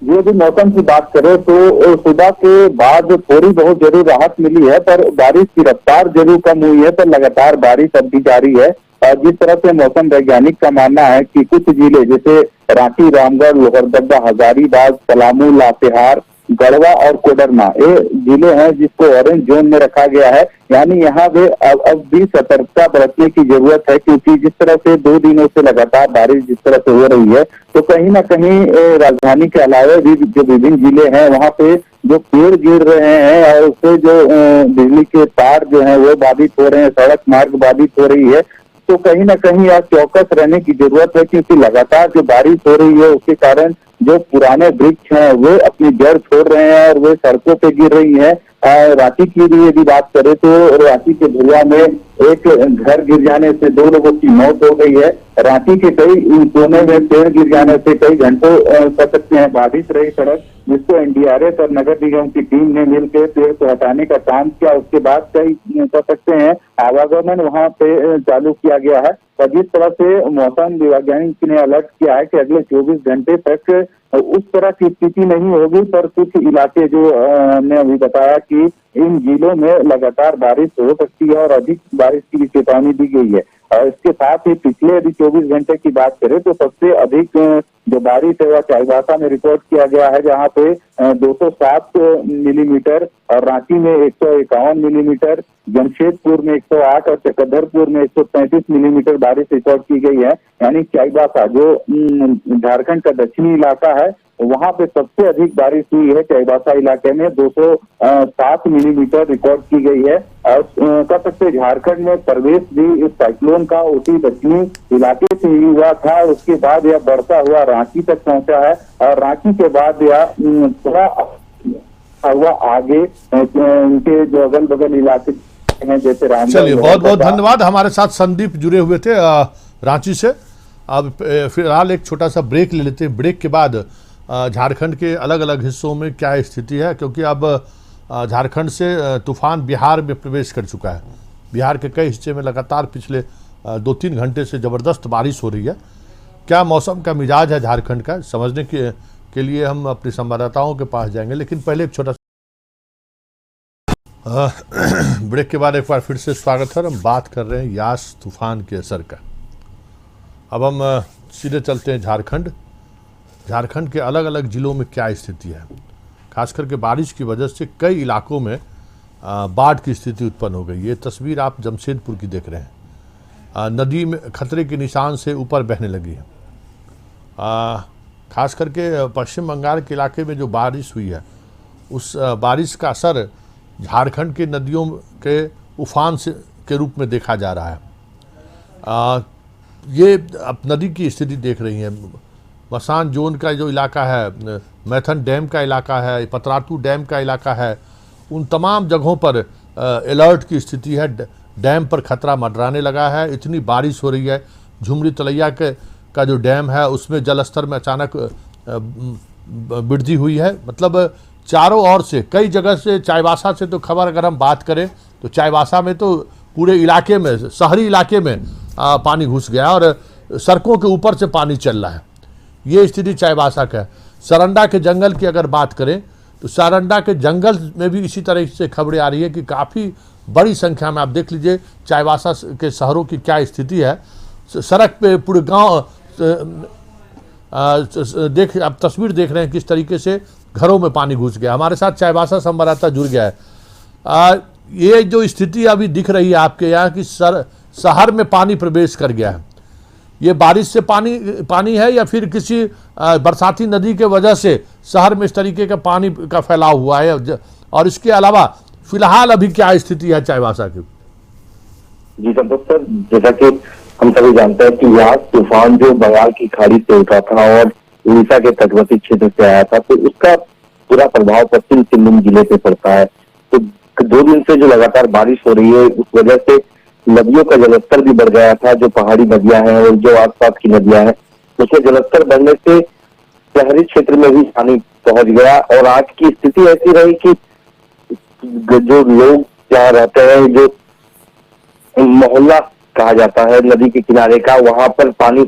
यदि मौसम की बात करें तो सुबह के बाद थोड़ी बहुत जरूर राहत मिली है, पर बारिश की रफ्तार जरूर कम हुई है, पर लगातार बारिश अब भी जारी है। जिस तरह से मौसम वैज्ञानिक का मानना है कि कुछ जिले जैसे रांची, रामगढ़, लोहरदगा, हजारीबाग, पलामू, लातेहार, गढ़वा और कोडरमा ये जिले हैं जिसको ऑरेंज जोन में रखा गया है। यानी यहाँ पे अब भी सतर्कता बरतने की जरूरत है, क्योंकि जिस तरह से 2 दिनों से लगातार बारिश जिस तरह से हो रही है तो कहीं ना कहीं राजधानी के अलावा भी जो विभिन्न जिले हैं वहाँ पे जो पेड़ गिर रहे हैं और उससे जो बिजली के तार जो है वो बाधित हो रहे हैं, सड़क मार्ग बाधित हो रही है। तो कहीं ना कहीं आज चौकस रहने की जरूरत है, क्योंकि लगातार जो बारिश हो रही है उसके कारण जो पुराने वृक्ष हैं वे अपनी जड़ छोड़ रहे हैं और वे सड़कों पे गिर रही हैं। रांची की भी यदि बात करें तो रांची के धुरिया में एक घर गिर जाने से 2 लोगों की मौत हो गई है। रांची के कई कोने में पेड़ गिर जाने से कई घंटों कह सकते हैं बाधित रही सड़क, जिसको एनडीआरएफ और नगर निगम की टीम ने मिलकर पेड़ को हटाने का काम किया। उसके बाद कई कह सकते हैं आवागमन वहां पे चालू किया गया है। और जिस तरह से मौसम वैज्ञानिक ने अलर्ट किया है कि अगले 24 घंटे तक उस तरह की स्थिति नहीं होगी, पर कुछ इलाके जो हमने अभी बताया कि इन जिलों में लगातार बारिश हो सकती है और अधिक बारिश की भी चेतावनी दी गई है। और इसके साथ ही पिछले यदि 24 घंटे की बात करें तो सबसे अधिक जो बारिश है वह चाईबासा में रिकॉर्ड किया गया है, जहाँ पे 207 मिलीमीटर और रांची में 151 मिलीमीटर, जमशेदपुर में 108 और चक्रधरपुर में 135 मिलीमीटर बारिश रिकॉर्ड की गई है। यानी चाईबासा जो झारखंड का दक्षिणी इलाका है वहां पे सबसे अधिक बारिश हुई है। चाईबासा इलाके में 207 मिलीमीटर रिकॉर्ड की गई है। और कह सकते झारखंड में प्रवेश भी इस साइक्लोन का उसी दक्षिणी इलाके से ही हुआ था, उसके बाद यह बढ़ता हुआ रांची तक पहुंचा है और रांची के बाद यह थोड़ा हुआ आगे उनके जो अगल बगल इलाके हैं जैसे रामगढ़। चलिए, बहुत बहुत धन्यवाद। हमारे साथ संदीप जुड़े हुए थे रांची से। अब फिलहाल एक छोटा सा ब्रेक ले लेते हैं। ब्रेक के बाद झारखंड के अलग अलग हिस्सों में क्या स्थिति है, क्योंकि अब झारखंड से तूफान बिहार में प्रवेश कर चुका है। बिहार के कई हिस्से में लगातार पिछले 2-3 घंटे से ज़बरदस्त बारिश हो रही है। क्या मौसम का मिजाज है झारखंड का, समझने के लिए हम अपने संवाददाताओं के पास जाएंगे, लेकिन पहले एक छोटा ब्रेक के बाद एक बार फिर से स्वागत है। हम बात कर रहे हैं यास तूफान के असर का। अब हम सीधे चलते हैं झारखंड के अलग अलग जिलों में क्या स्थिति है। खास करके बारिश की वजह से कई इलाकों में बाढ़ की स्थिति उत्पन्न हो गई। ये तस्वीर आप जमशेदपुर की देख रहे हैं। नदी में खतरे के निशान से ऊपर बहने लगी है। खास करके पश्चिम बंगाल के इलाके में जो बारिश हुई है उस बारिश का असर झारखंड के नदियों के उफान से के रूप में देखा जा रहा है। ये अब नदी की स्थिति देख रही हैं। मसान जोन का जो इलाका है, मैथन डैम का इलाका है, पतरातू डैम का इलाका है, उन तमाम जगहों पर अलर्ट की स्थिति है। डैम पर खतरा मंडराने लगा है। इतनी बारिश हो रही है। झुमरी तलैया का जो डैम है उसमें जलस्तर में अचानक वृद्धि हुई है। मतलब चारों ओर से कई जगह से, चाईबासा से तो खबर अगर हम बात करें तो चाईबासा में तो पूरे इलाके में, शहरी इलाके में पानी घुस गया और सड़कों के ऊपर से पानी चल रहा है। ये स्थिति चाईबासा का है। सरंडा के जंगल की अगर बात करें तो सरंडा के जंगल में भी इसी तरह से खबरें आ रही है कि काफ़ी बड़ी संख्या में, आप देख लीजिए चाईबासा के शहरों की क्या स्थिति है। सड़क पे पूरे गांव आप तस्वीर देख रहे हैं किस तरीके से घरों में पानी घुस गया। हमारे साथ चाईबासा संवाददाता जुड़ गया है। ये जो स्थिति अभी दिख रही है आपके यहाँ कि शहर में पानी प्रवेश कर गया है, ये बारिश से पानी है या फिर किसी बरसाती नदी के वजह से शहर में इस तरीके का पानी का फैलाव हुआ है? और इसके अलावा फिलहाल अभी क्या स्थिति है चाईबासा की? जी संतोष सर, जैसा कि हम सभी जानते हैं कि यास तूफान जो बंगाल की खाड़ी से उठा था और उड़ीसा के तटवर्ती क्षेत्र से आया था, तो उसका पूरा प्रभाव पश्चिम सिंहभूम जिले पे पड़ता है। तो 2 दिन से जो लगातार बारिश हो रही है, उस वजह से नदियों का जलस्तर भी बढ़ गया था। जो पहाड़ी नदियां हैं और जो आसपास की नदियां हैं, उसमें जलस्तर बढ़ने से शहरी क्षेत्र में भी पानी पहुंच गया। और आज की स्थिति ऐसी रही कि जो लोग जहाँ रहते हैं, जो मोहल्ला कहा जाता है नदी के किनारे का, वहां पर पानी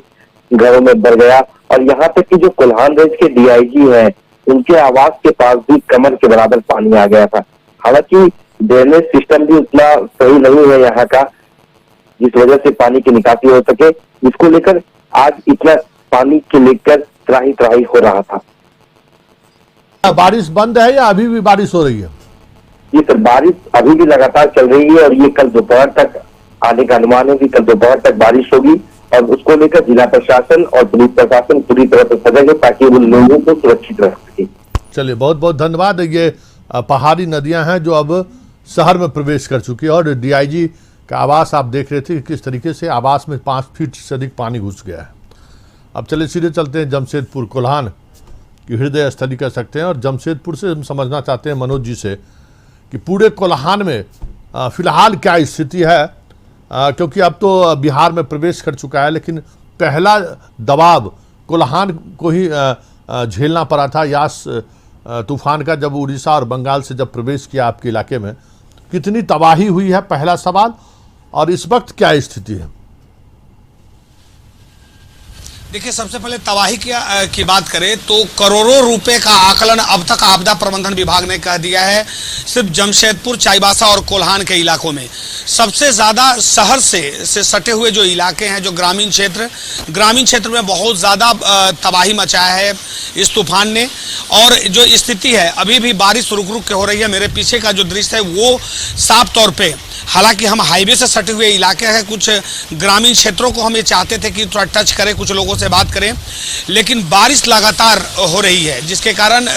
घरों में भर गया। और यहाँ तक कि जो कोल्हान रेंज के डीआईजी हैं, उनके आवास के पास भी कमर के बराबर पानी आ गया था। हालांकि ड्रेनेज सिस्टम भी उतना सही नहीं है यहाँ का, जिस वजह से पानी की निकासी हो सके, जिसको लेकर आज इतना पानी के लेकर त्राही त्राही हो रहा था। बारिश बंद है या अभी भी बारिश हो रही है? जी सर, बारिश अभी भी लगातार चल रही है और ये कल दोपहर तक आने का अनुमान है कि कल दोपहर तक बारिश होगी। और उसको लेकर जिला प्रशासन और पुलिस प्रशासन पूरी तरह से सजग है ताकि उन लोगों को सुरक्षित रख सके। चलिए, बहुत बहुत धन्यवाद। ये पहाड़ी नदियां हैं जो अब शहर में प्रवेश कर चुकी है और डीआईजी का आवास आप देख रहे थे कि किस तरीके से आवास में 5 फीट से अधिक पानी घुस गया है। अब चलिए सीधे चलते हैं जमशेदपुर, कोल्हान की हृदय स्थली कह सकते हैं। और जमशेदपुर से हम समझना चाहते हैं मनोज जी से कि पूरे कोल्हान में फिलहाल क्या स्थिति है, क्योंकि अब तो बिहार में प्रवेश कर चुका है, लेकिन पहला दबाव कोल्हान को ही झेलना पड़ा था यास तूफान का, जब उड़ीसा और बंगाल से जब प्रवेश किया आपके इलाके में। कितनी तबाही हुई है, पहला सवाल, और इस वक्त क्या स्थिति है? देखिए, सबसे पहले तबाही की बात करें तो करोड़ों रुपए का आकलन अब तक आपदा प्रबंधन विभाग ने कह दिया है सिर्फ जमशेदपुर, चाईबासा और कोल्हान के इलाकों में। सबसे ज़्यादा शहर से सटे हुए जो इलाके हैं, जो ग्रामीण क्षेत्र में बहुत ज़्यादा तबाही मचाया है इस तूफान ने। और जो स्थिति है, अभी भी बारिश रुक रुक के हो रही है। मेरे पीछे का जो दृश्य है वो साफ तौर पे, हालांकि हम हाईवे से सटे हुए इलाके हैं, कुछ ग्रामीण क्षेत्रों को हम ये चाहते थे कि थोड़ा टच करें, कुछ लोगों से बात करें, लेकिन बारिश लगातार हो रही है जिसके कारण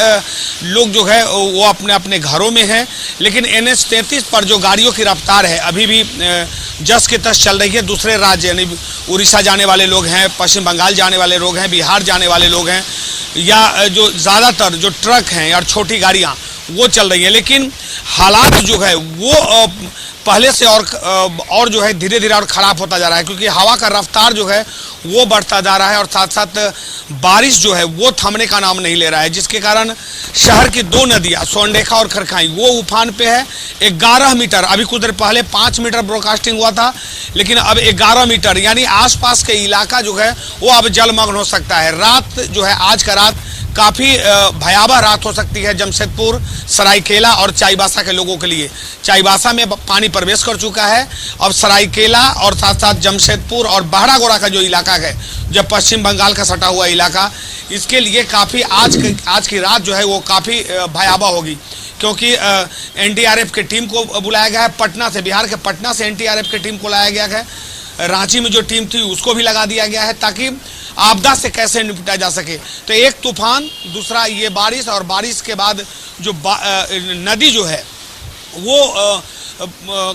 लोग जो है वो अपने अपने घरों में हैं। लेकिन NH 33 पर जो गाड़ियों की रफ्तार है अभी भी जस के तस चल रही है। दूसरे राज्य यानी उड़ीसा जाने वाले लोग हैं, पश्चिम बंगाल जाने वाले लोग हैं, बिहार जाने वाले लोग हैं, या जो ज़्यादातर जो ट्रक हैं और छोटी गाड़ियाँ वो चल रही हैं। लेकिन हालात जो है वो पहले से और जो है धीरे धीरे और ख़राब होता जा रहा है, क्योंकि हवा का रफ्तार जो है वो बढ़ता जा रहा है और साथ साथ बारिश जो है वो थमने का नाम नहीं ले रहा है, जिसके कारण शहर की 2 नदियाँ सोनडेखा और खरखाई वो उफान पे है। 11 मीटर, अभी कुछ देर पहले 5 मीटर ब्रॉडकास्टिंग हुआ था, लेकिन अब 11 मीटर, यानी आसपास के इलाका जो है वो अब जलमग्न हो सकता है। रात जो है, आज का रात काफ़ी भयावह रात हो सकती है जमशेदपुर, सरायकेला और चाईबासा के लोगों के लिए। चाईबासा में पानी प्रवेश कर चुका है। अब सरायकेला और साथ साथ जमशेदपुर और बहरागोड़ा का जो इलाका है, जब पश्चिम बंगाल का सटा हुआ इलाका, इसके लिए काफ़ी आज की रात जो है वो काफ़ी भयावह होगी, क्योंकि NDRF की टीम को बुलाया गया है पटना से, बिहार के पटना से NDRF की टीम को लाया गया है। रांची में जो टीम थी उसको भी लगा दिया गया है ताकि आपदा से कैसे निपटा जा सके। तो एक तूफान, दूसरा ये बारिश, और बारिश के बाद जो नदी जो है वो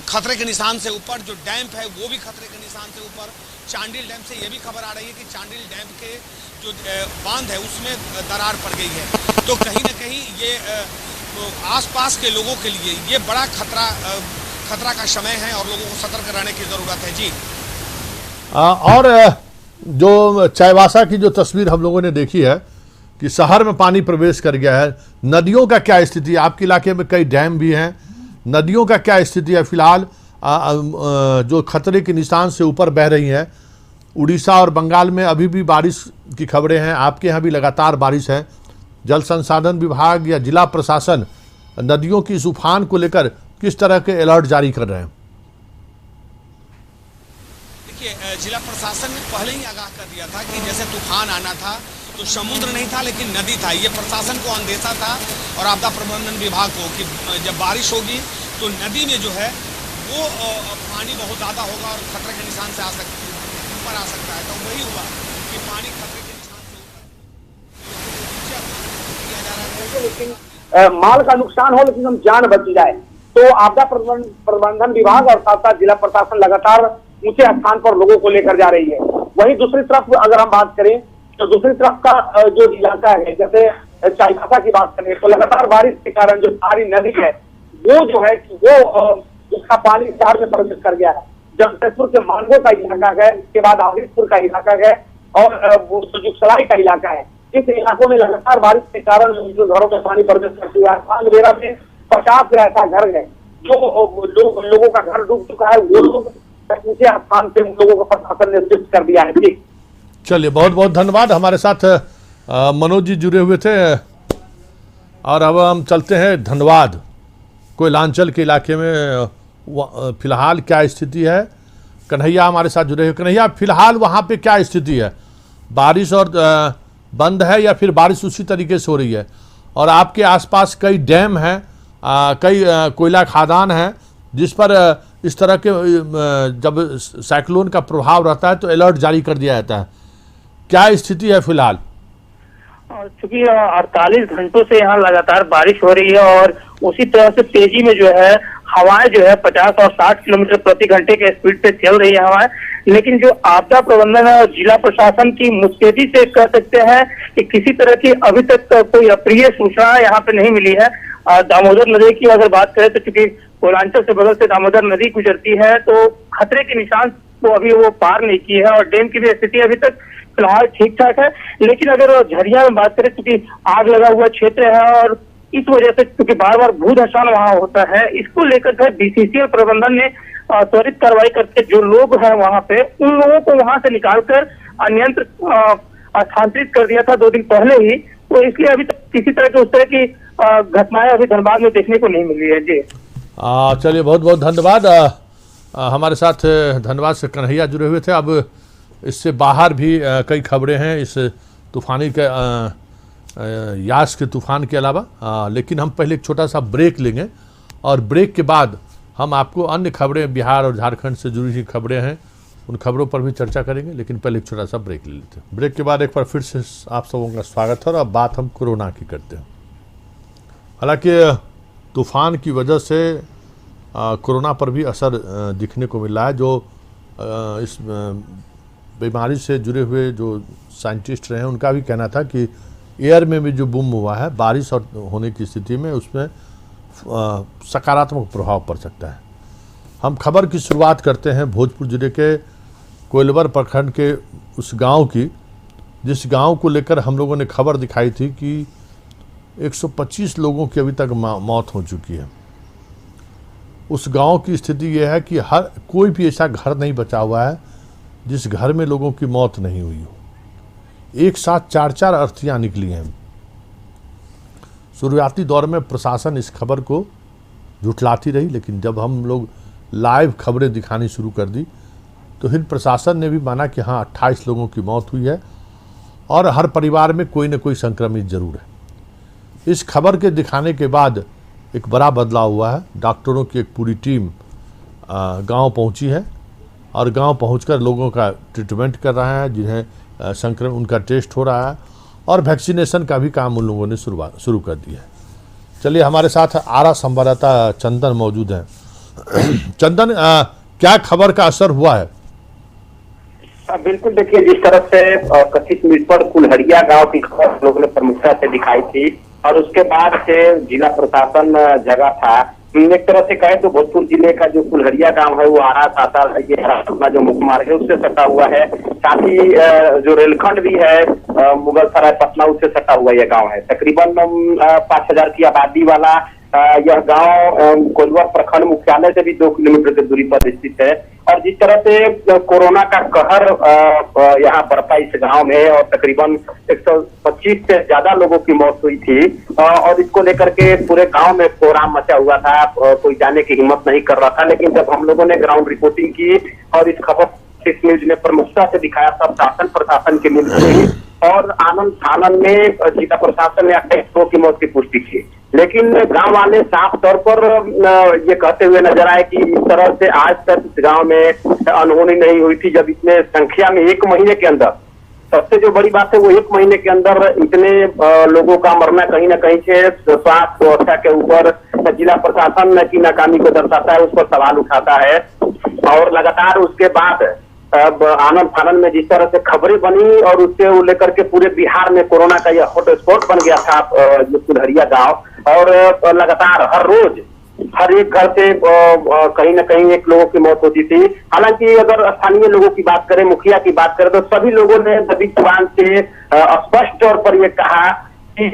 खतरे के निशान से ऊपर, जो डैम है वो भी खतरे के निशान से ऊपर। चांडिल डैम से ये भी खबर आ रही है कि चांडिल डैम के जो बांध है उसमें दरार पड़ गई है। तो कहीं ना कहीं ये आसपास के लोगों के लिए ये बड़ा खतरा का समय है और लोगों को सतर्क रहने की जरूरत है जी। और जो चाईबासा की जो तस्वीर हम लोगों ने देखी है कि शहर में पानी प्रवेश कर गया है, नदियों का क्या स्थिति है? आपके इलाके में कई डैम भी हैं, नदियों का क्या स्थिति है फिलहाल? जो खतरे के निशान से ऊपर बह रही हैं, उड़ीसा और बंगाल में अभी भी बारिश की खबरें हैं, आपके यहाँ भी लगातार बारिश है। जल संसाधन विभाग या जिला प्रशासन नदियों की इस उफान को लेकर किस तरह के अलर्ट जारी कर रहे हैं? देखिए, जिला प्रशासन ने पहले ही आगाह कर दिया था कि जैसे तूफान आना था तो समुद्र नहीं था लेकिन नदी था। ये प्रशासन को अंदेशा था और आपदा प्रबंधन विभाग को कि जब बारिश होगी तो नदी में जो है वो पानी बहुत ज़्यादा होगा और खतरे के निशान से ऊपर आ सकता है। तो वही हुआ कि पानी खतरे के निशान से लेकिन माल का नुकसान हो लेकिन हम जान बच जाए, तो आपदा प्रबंधन विभाग और साथ साथ जिला प्रशासन लगातार ऊंचे स्थान पर लोगों को लेकर जा रही है। वहीं दूसरी तरफ अगर हम बात करें तो दूसरी तरफ का जो इलाका है, जैसे चाईबासा की बात करें तो लगातार बारिश के कारण जो सारी नदी है वो जो है वो उसका पानी शहर में प्रवेश कर गया है। जमशेदपुर के मानगो का इलाका है, इसके बाद आदितपुर का इलाका है और वो जुगसलाई का इलाका है। इस इलाकों में लगातार बारिश के कारण जो घरों में पानी प्रवेश कर चुका है। मांगेरा में 50 से ऐसा घर है जो लोगों का घर डूब चुका है, वो लोग ऊंचे स्थान से उन लोगों को प्रशासन ने शिफ्ट कर दिया है। ठीक, चलिए, बहुत बहुत धन्यवाद। हमारे साथ मनोज जी जुड़े हुए थे और अब हम चलते हैं धनबाद, कोयलांचल के इलाके में फिलहाल क्या स्थिति है। कन्हैया हमारे साथ जुड़े हुए। कन्हैया, फिलहाल वहाँ पे क्या स्थिति है? बारिश और बंद है या फिर बारिश उसी तरीके से हो रही है? और आपके आसपास कई डैम हैं, कई कोयला खादान हैं जिस पर इस तरह के जब साइक्लोन का प्रभाव रहता है तो अलर्ट जारी कर दिया जाता है। क्या स्थिति है फिलहाल? चूंकि 48 घंटों से यहाँ लगातार बारिश हो रही है और उसी तरह से तेजी में जो है हवाएं जो है 50 और 60 किलोमीटर प्रति घंटे के स्पीड पे चल रही है हवाएं। लेकिन जो आपदा प्रबंधन और जिला प्रशासन की मुस्तैदी से कह सकते हैं कि किसी तरह की अभी तक कोई अप्रिय सूचना यहाँ पे नहीं मिली है। दामोदर नदी की अगर बात करें तो चूंकि कोयलांचल से बगल से दामोदर नदी गुजरती है तो खतरे के निशान को अभी वो पार नहीं की है और डैम की भी स्थिति अभी तक फिलहाल ठीक ठाक है। लेकिन अगर झरिया में बात करें क्योंकि आग लगा हुआ क्षेत्र है और इस वजह से क्योंकि बार बार भूधसान वहां होता है, इसको लेकर जो है बीसीसीएल प्रबंधन ने त्वरित कार्रवाई करके जो लोग हैं वहां पे उन लोगों को वहां से निकालकर अन्यंत्र स्थानांतरित कर दिया था 2 दिन पहले ही। तो इसलिए अभी तक किसी तरह की उस तरह की घटनाएं अभी धनबाद में देखने को नहीं मिली है जी। चलिए, बहुत बहुत धन्यवाद। हमारे साथ धनबाद से कन्हैया जुड़े हुए थे। अब इससे बाहर भी कई खबरें हैं इस तूफानी के यास के तूफान के अलावा, लेकिन हम पहले एक छोटा सा ब्रेक लेंगे और ब्रेक के बाद हम आपको अन्य खबरें बिहार और झारखंड से जुड़ी हुई खबरें हैं उन खबरों पर भी चर्चा करेंगे। लेकिन पहले एक छोटा सा ब्रेक ले लेते हैं। ब्रेक के बाद एक बार फिर से आप सबों का स्वागत है और अब बात हम कोरोना की करते हैं। हालांकि तूफान की वजह से कोरोना पर भी असर दिखने को मिला है। जो इस बीमारी से जुड़े हुए जो साइंटिस्ट रहे हैं उनका भी कहना था कि एयर में भी जो बूम हुआ है बारिश और होने की स्थिति में उसमें सकारात्मक प्रभाव पड़ सकता है। हम खबर की शुरुआत करते हैं भोजपुर जिले के कोइलवर प्रखंड के उस गांव की, जिस गांव को लेकर हम लोगों ने खबर दिखाई थी कि 125 लोगों की अभी तक मौत हो चुकी है। उस गांव की स्थिति यह है कि हर कोई भी ऐसा घर नहीं बचा हुआ है जिस घर में लोगों की मौत नहीं हुई हो। एक साथ 4-4 अर्थियां निकली हैं। शुरुआती दौर में प्रशासन इस खबर को झुठलाती रही, लेकिन जब हम लोग लाइव खबरें दिखानी शुरू कर दी तो फिर प्रशासन ने भी माना कि हाँ 28 लोगों की मौत हुई है और हर परिवार में कोई न कोई संक्रमित जरूर है। इस खबर के दिखाने के बाद एक बड़ा बदलाव हुआ है। डॉक्टरों की एक पूरी टीम गांव पहुंची है और गांव पहुंचकर लोगों का ट्रीटमेंट कर रहा है, जिन्हें संक्रमण उनका टेस्ट हो रहा है और वैक्सीनेशन का भी काम उन लोगों ने शुरू कर दिया है। चलिए, हमारे साथ आरा संवाददाता चंदन मौजूद हैं। चंदन, क्या खबर का असर हुआ है? बिल्कुल, देखिए जिस तरह से कथित मिट पर कुल्हड़िया गांव की खबर लोगों ने प्रमुखता से दिखाई थी और उसके बाद से जिला प्रशासन जगह था। एक तरह से कहे तो भोजपुर जिले का जो कुल्हड़िया गांव है वो आरा सासार ये हरा जो मुख्य मार्ग है उससे सटा हुआ है। साथ ही जो रेलखंड भी है मुगल सराय पटना उससे सटा हुआ यह गांव है। तकरीबन 5,000 की आबादी वाला यह गांव कोलवर प्रखंड मुख्यालय से भी 2 किलोमीटर की दूरी पर स्थित है। और जिस तरह से कोरोना का कहर यहाँ बरपा इस गांव में और तकरीबन 125 से ज्यादा लोगों की मौत हुई थी और इसको लेकर के पूरे गांव में कोहराम मचा हुआ था। कोई जाने की हिम्मत नहीं कर रहा था, लेकिन जब हम लोगों ने ग्राउंड रिपोर्टिंग की और इस खबर सिक्स न्यूज ने प्रमुखता से दिखाया, सब शासन प्रशासन के मिलकर और आनंद फानन में जिला प्रशासन ने 28 की मौत की पुष्टि की। लेकिन गांव वाले साफ तौर पर ये कहते हुए नजर आए कि इस तरह से आज तक इस गांव में अनहोनी नहीं हुई थी। जब इतने संख्या में 1 महीने के अंदर, सबसे जो बड़ी बात है वो 1 महीने के अंदर इतने लोगों का मरना कहीं ना कहीं से स्वास्थ्य व्यवस्था के ऊपर जिला प्रशासन की नाकामी को दर्शाता है, उस पर सवाल उठाता है। और लगातार उसके बाद अब आनंद फानन में जिस तरह से खबरें बनी और उससे लेकर के पूरे बिहार में कोरोना का यह हॉटस्पॉट बन गया था कुल्हड़िया गांव। और लगातार हर रोज हर एक घर से कहीं ना कहीं एक लोगों की मौत होती थी। हालांकि अगर स्थानीय लोगों की बात करें, मुखिया की बात करें, तो सभी लोगों ने दबी जुबान से स्पष्ट तौर पर यह कहा कि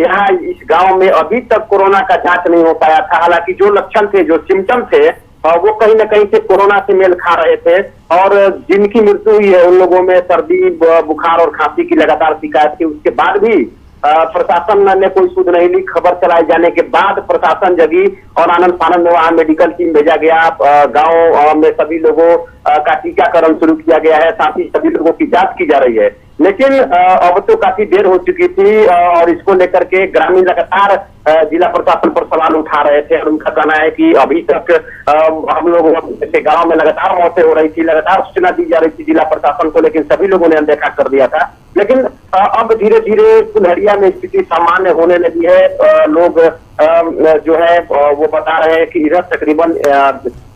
यहाँ इस गांव में अभी तक कोरोना का जांच नहीं हो पाया था। हालांकि जो लक्षण थे, जो सिम्टम थे, वो कहीं ना कहीं से कोरोना से मेल खा रहे थे। और जिनकी मृत्यु हुई है उन लोगों में सर्दी, बुखार और खांसी की लगातार शिकायत थी। उसके बाद भी प्रशासन ने कोई सुध नहीं ली। खबर चलाए जाने के बाद प्रशासन जगी और आनंद फानन में वहां मेडिकल टीम भेजा गया। गांव में सभी लोगों का टीकाकरण शुरू किया गया है, साथ ही सभी लोगों की जांच की जा रही है। लेकिन अब तो काफी देर हो चुकी थी और इसको लेकर के ग्रामीण लगातार जिला प्रशासन पर सवाल उठा रहे थे। और उनका कहना है कि अभी तक हम लोग जैसे गांव में लगातार मौतें हो रही थी, लगातार सूचना दी जा रही थी जिला प्रशासन को, लेकिन सभी लोगों ने अनदेखा कर दिया था। लेकिन अब धीरे धीरे कुल्हड़िया में स्थिति सामान्य होने लगी है। लोग जो है वो बता रहे हैं कि इधर तकरीबन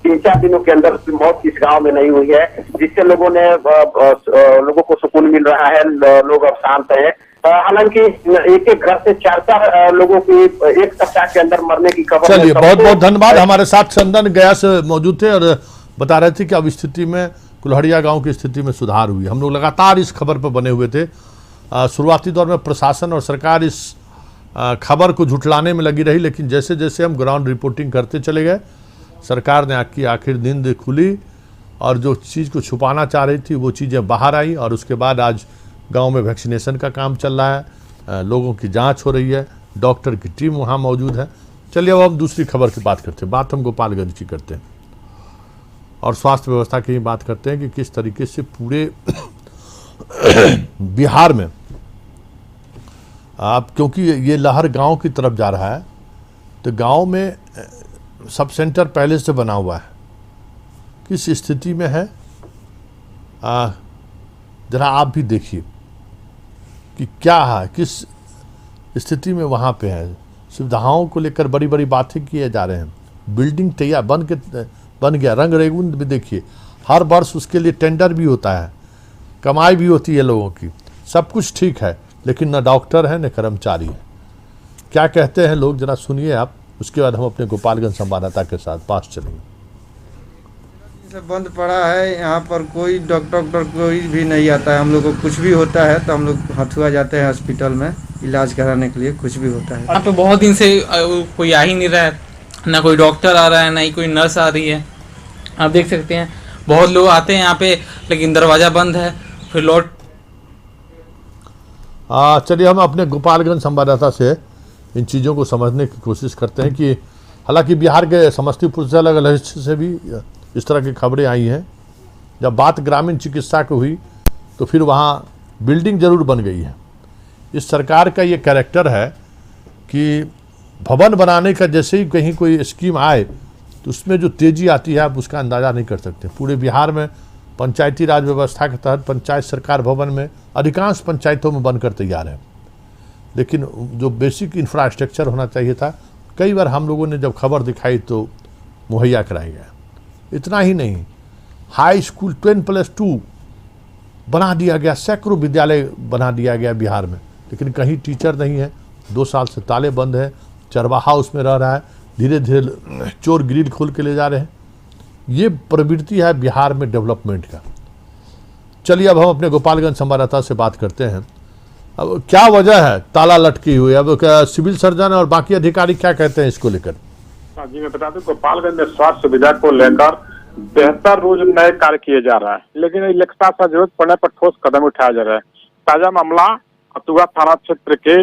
3-4 दिनों के अंदर मौत इस गांव में नहीं हुई है, जिससे लोगों को सुकून मिल रहा है। लोग अब शांत हैं। हालांकि एक एक घर से 4-4 लोगों की एक सप्ताह के अंदर मरने की खबर। चलिए, बहुत बहुत धन्यवाद। हमारे साथ चंदन गया से मौजूद थे और बता रहे थे कि अब स्थिति में कुल्हड़िया गांव की स्थिति में सुधार हुई। हम लोग लगातार इस खबर पर बने हुए थे। शुरुआती दौर में प्रशासन और सरकार इस खबर को झुठलाने में लगी रही, लेकिन जैसे जैसे हम ग्राउंड रिपोर्टिंग करते चले गए, सरकार ने आखिर नींद खुली और जो चीज़ को छुपाना चाह रही थी वो चीज़ें बाहर आई। और उसके बाद आज गांव में वैक्सीनेशन का काम चल रहा है, लोगों की जांच हो रही है, डॉक्टर की टीम वहां मौजूद है। चलिए अब हम दूसरी खबर की बात करते हैं। बात हम गोपालगंज की करते हैं और स्वास्थ्य व्यवस्था की बात करते हैं कि किस तरीके से पूरे बिहार में अब क्योंकि ये लहर गांव की तरफ जा रहा है, तो गांव में सब सेंटर पहले से बना हुआ है, किस स्थिति में है जरा आप भी देखिए कि क्या है, किस स्थिति में वहाँ पे है। सुविधाओं को लेकर बड़ी बड़ी बातें किए जा रहे हैं। बिल्डिंग तैयार बन गया, रंग रेगुन भी देखिए, हर वर्ष उसके लिए टेंडर भी होता है, कमाई भी होती है लोगों की, सब कुछ ठीक है, लेकिन न डॉक्टर है न कर्मचारी है। क्या कहते हैं लोग, जरा सुनिए आप, उसके बाद हम अपने गोपालगंज संवाददाता के साथ पास चलेंगे। बंद पड़ा है, यहाँ पर कोई डॉक्टर कोई भी नहीं आता है। हम लोग को कुछ भी होता है तो हम लोग हथुआ जाते हैं हॉस्पिटल में इलाज कराने के लिए, कुछ भी होता है। यहाँ पे बहुत दिन से कोई आ ही नहीं रहा है, ना कोई डॉक्टर आ रहा है, ना ही कोई नर्स आ रही है। आप देख सकते हैं बहुत लोग आते हैं यहाँ पे, लेकिन दरवाजा बंद है, फिर लौट। चलिए हम अपने गोपालगंज संवाददाता से इन चीज़ों को समझने की कोशिश करते हैं कि हालांकि बिहार के समस्तीपुर से अलग अलग हिस्से से भी इस तरह की खबरें आई हैं। जब बात ग्रामीण चिकित्सा की हुई तो फिर वहाँ बिल्डिंग जरूर बन गई है। इस सरकार का ये कैरेक्टर है कि भवन बनाने का जैसे ही कहीं कोई स्कीम आए तो उसमें जो तेज़ी आती है आप उसका अंदाज़ा नहीं कर सकते। पूरे बिहार में पंचायती राज व्यवस्था के तहत पंचायत सरकार भवन में अधिकांश पंचायतों में बनकर तैयार है, लेकिन जो बेसिक इंफ्रास्ट्रक्चर होना चाहिए था, कई बार हम लोगों ने जब खबर दिखाई तो मुहैया कराया गया। इतना ही नहीं, हाई स्कूल 10+2 बना दिया गया, सैकड़ों विद्यालय बना दिया गया बिहार में, लेकिन कहीं टीचर नहीं है। 2 साल से ताले बंद है, चरवाहा उसमें रह रहा है, धीरे धीरे चोर ग्रिल खोल के ले जा रहे हैं। ये प्रवृत्ति है बिहार में डेवलपमेंट का। चलिए अब हम अपने गोपालगंज संवाददाता से बात करते हैं। अब क्या वजह है ताला लटकी हुई? अब सिविल सर्जन और बाकी अधिकारी क्या कहते हैं इसको लेकर? जी मैं बता दूं, गोपालगंज में स्वास्थ्य सुविधा को लेकर बेहतर रोज नए कार्य किए जा रहा है, लेकिन लगातार जरूरत पड़ने पर ठोस कदम उठाया जा रहा है। ताजा मामला अतुआ थाना क्षेत्र के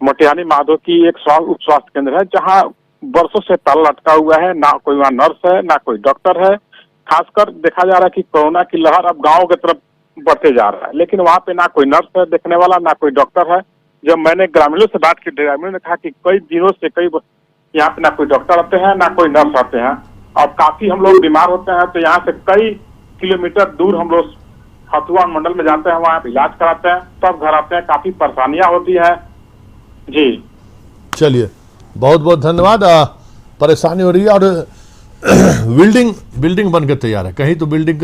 मोटिहानी माधो की एक उप स्वास्थ्य केंद्र है, जहां वर्षों से ताला लटका हुआ है। ना कोई वहाँ नर्स है, ना कोई डॉक्टर है। खासकर देखा जा रहा है कि कोरोना की लहर अब गाँव की तरफ बढ़ते जा रहा है, लेकिन वहाँ पे ना कोई नर्स है देखने वाला, ना कोई डॉक्टर है। जब मैंने ग्रामीणों से बात की, ग्रामीणों ने कहा कि कई दिनों से यहाँ पे ना कोई डॉक्टर आते हैं, ना कोई नर्स आते हैं, और काफी हम लोग बीमार होते हैं तो यहाँ से कई किलोमीटर दूर हम लोग हथुआ मंडल में जाते हैं, वहाँ इलाज कराते हैं, तब घर आते हैं। काफी परेशानियां होती है जी। चलिए बहुत बहुत धन्यवाद। परेशानी हो रही है और बिल्डिंग बन के तैयार है। कहीं तो बिल्डिंग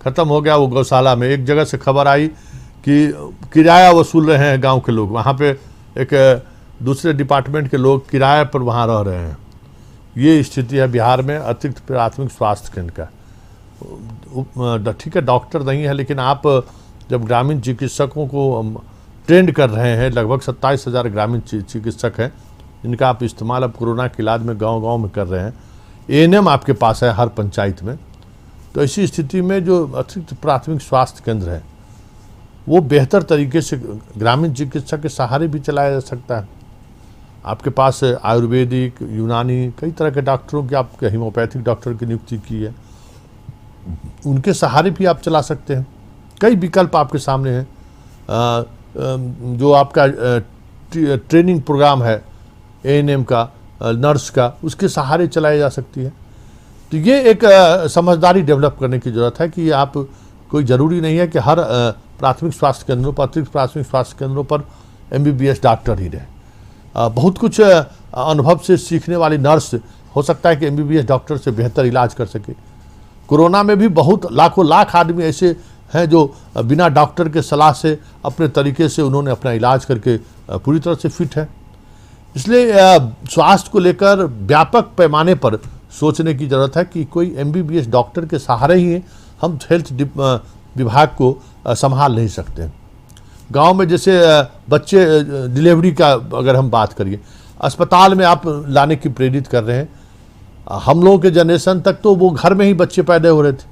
खत्म हो गया। वो गौशाला में एक जगह से खबर आई कि किराया वसूल रहे हैं गांव के लोग, वहाँ पे एक दूसरे डिपार्टमेंट के लोग किराए पर वहाँ रह रहे हैं। ये स्थिति है बिहार में अतिरिक्त प्राथमिक स्वास्थ्य केंद्र का। ठीक है, डॉक्टर नहीं है, लेकिन आप जब ग्रामीण चिकित्सकों को ट्रेंड कर रहे हैं, लगभग 27,000 ग्रामीण चिकित्सक हैं जिनका आप इस्तेमाल अब कोरोना के इलाज में गांव-गांव में कर रहे हैं। एएनएम आपके पास है हर पंचायत में। तो ऐसी स्थिति में जो अतिरिक्त प्राथमिक स्वास्थ्य केंद्र है वो बेहतर तरीके से ग्रामीण चिकित्सक के सहारे भी चलाया जा सकता है। आपके पास आयुर्वेदिक, यूनानी, कई तरह के डॉक्टरों की, आपके होम्योपैथिक डॉक्टर की नियुक्ति की है, उनके सहारे भी आप चला सकते हैं। कई विकल्प आपके सामने हैं। जो आपका ट्रेनिंग प्रोग्राम है एएनएम का, नर्स का, उसके सहारे चलाई जा सकती है। तो ये एक समझदारी डेवलप करने की ज़रूरत है कि आप कोई ज़रूरी नहीं है कि हर प्राथमिक स्वास्थ्य केंद्रों पर, अतिरिक्त प्राथमिक स्वास्थ्य केंद्रों पर MBBS डॉक्टर ही रहे। बहुत कुछ अनुभव से सीखने वाली नर्स हो सकता है कि MBBS डॉक्टर से बेहतर इलाज कर सके। कोरोना में भी बहुत लाखों लाख आदमी ऐसे हैं जो बिना डॉक्टर के सलाह से अपने तरीके से उन्होंने अपना इलाज करके पूरी तरह से फिट है। इसलिए स्वास्थ्य को लेकर व्यापक पैमाने पर सोचने की ज़रूरत है कि कोई MBBS डॉक्टर के सहारे ही हम हेल्थ विभाग को संभाल नहीं सकते। गांव में जैसे बच्चे डिलीवरी का अगर हम बात करिए, अस्पताल में आप लाने की प्रेरित कर रहे हैं। हम लोगों के जनरेशन तक तो वो घर में ही बच्चे पैदा हो रहे थे।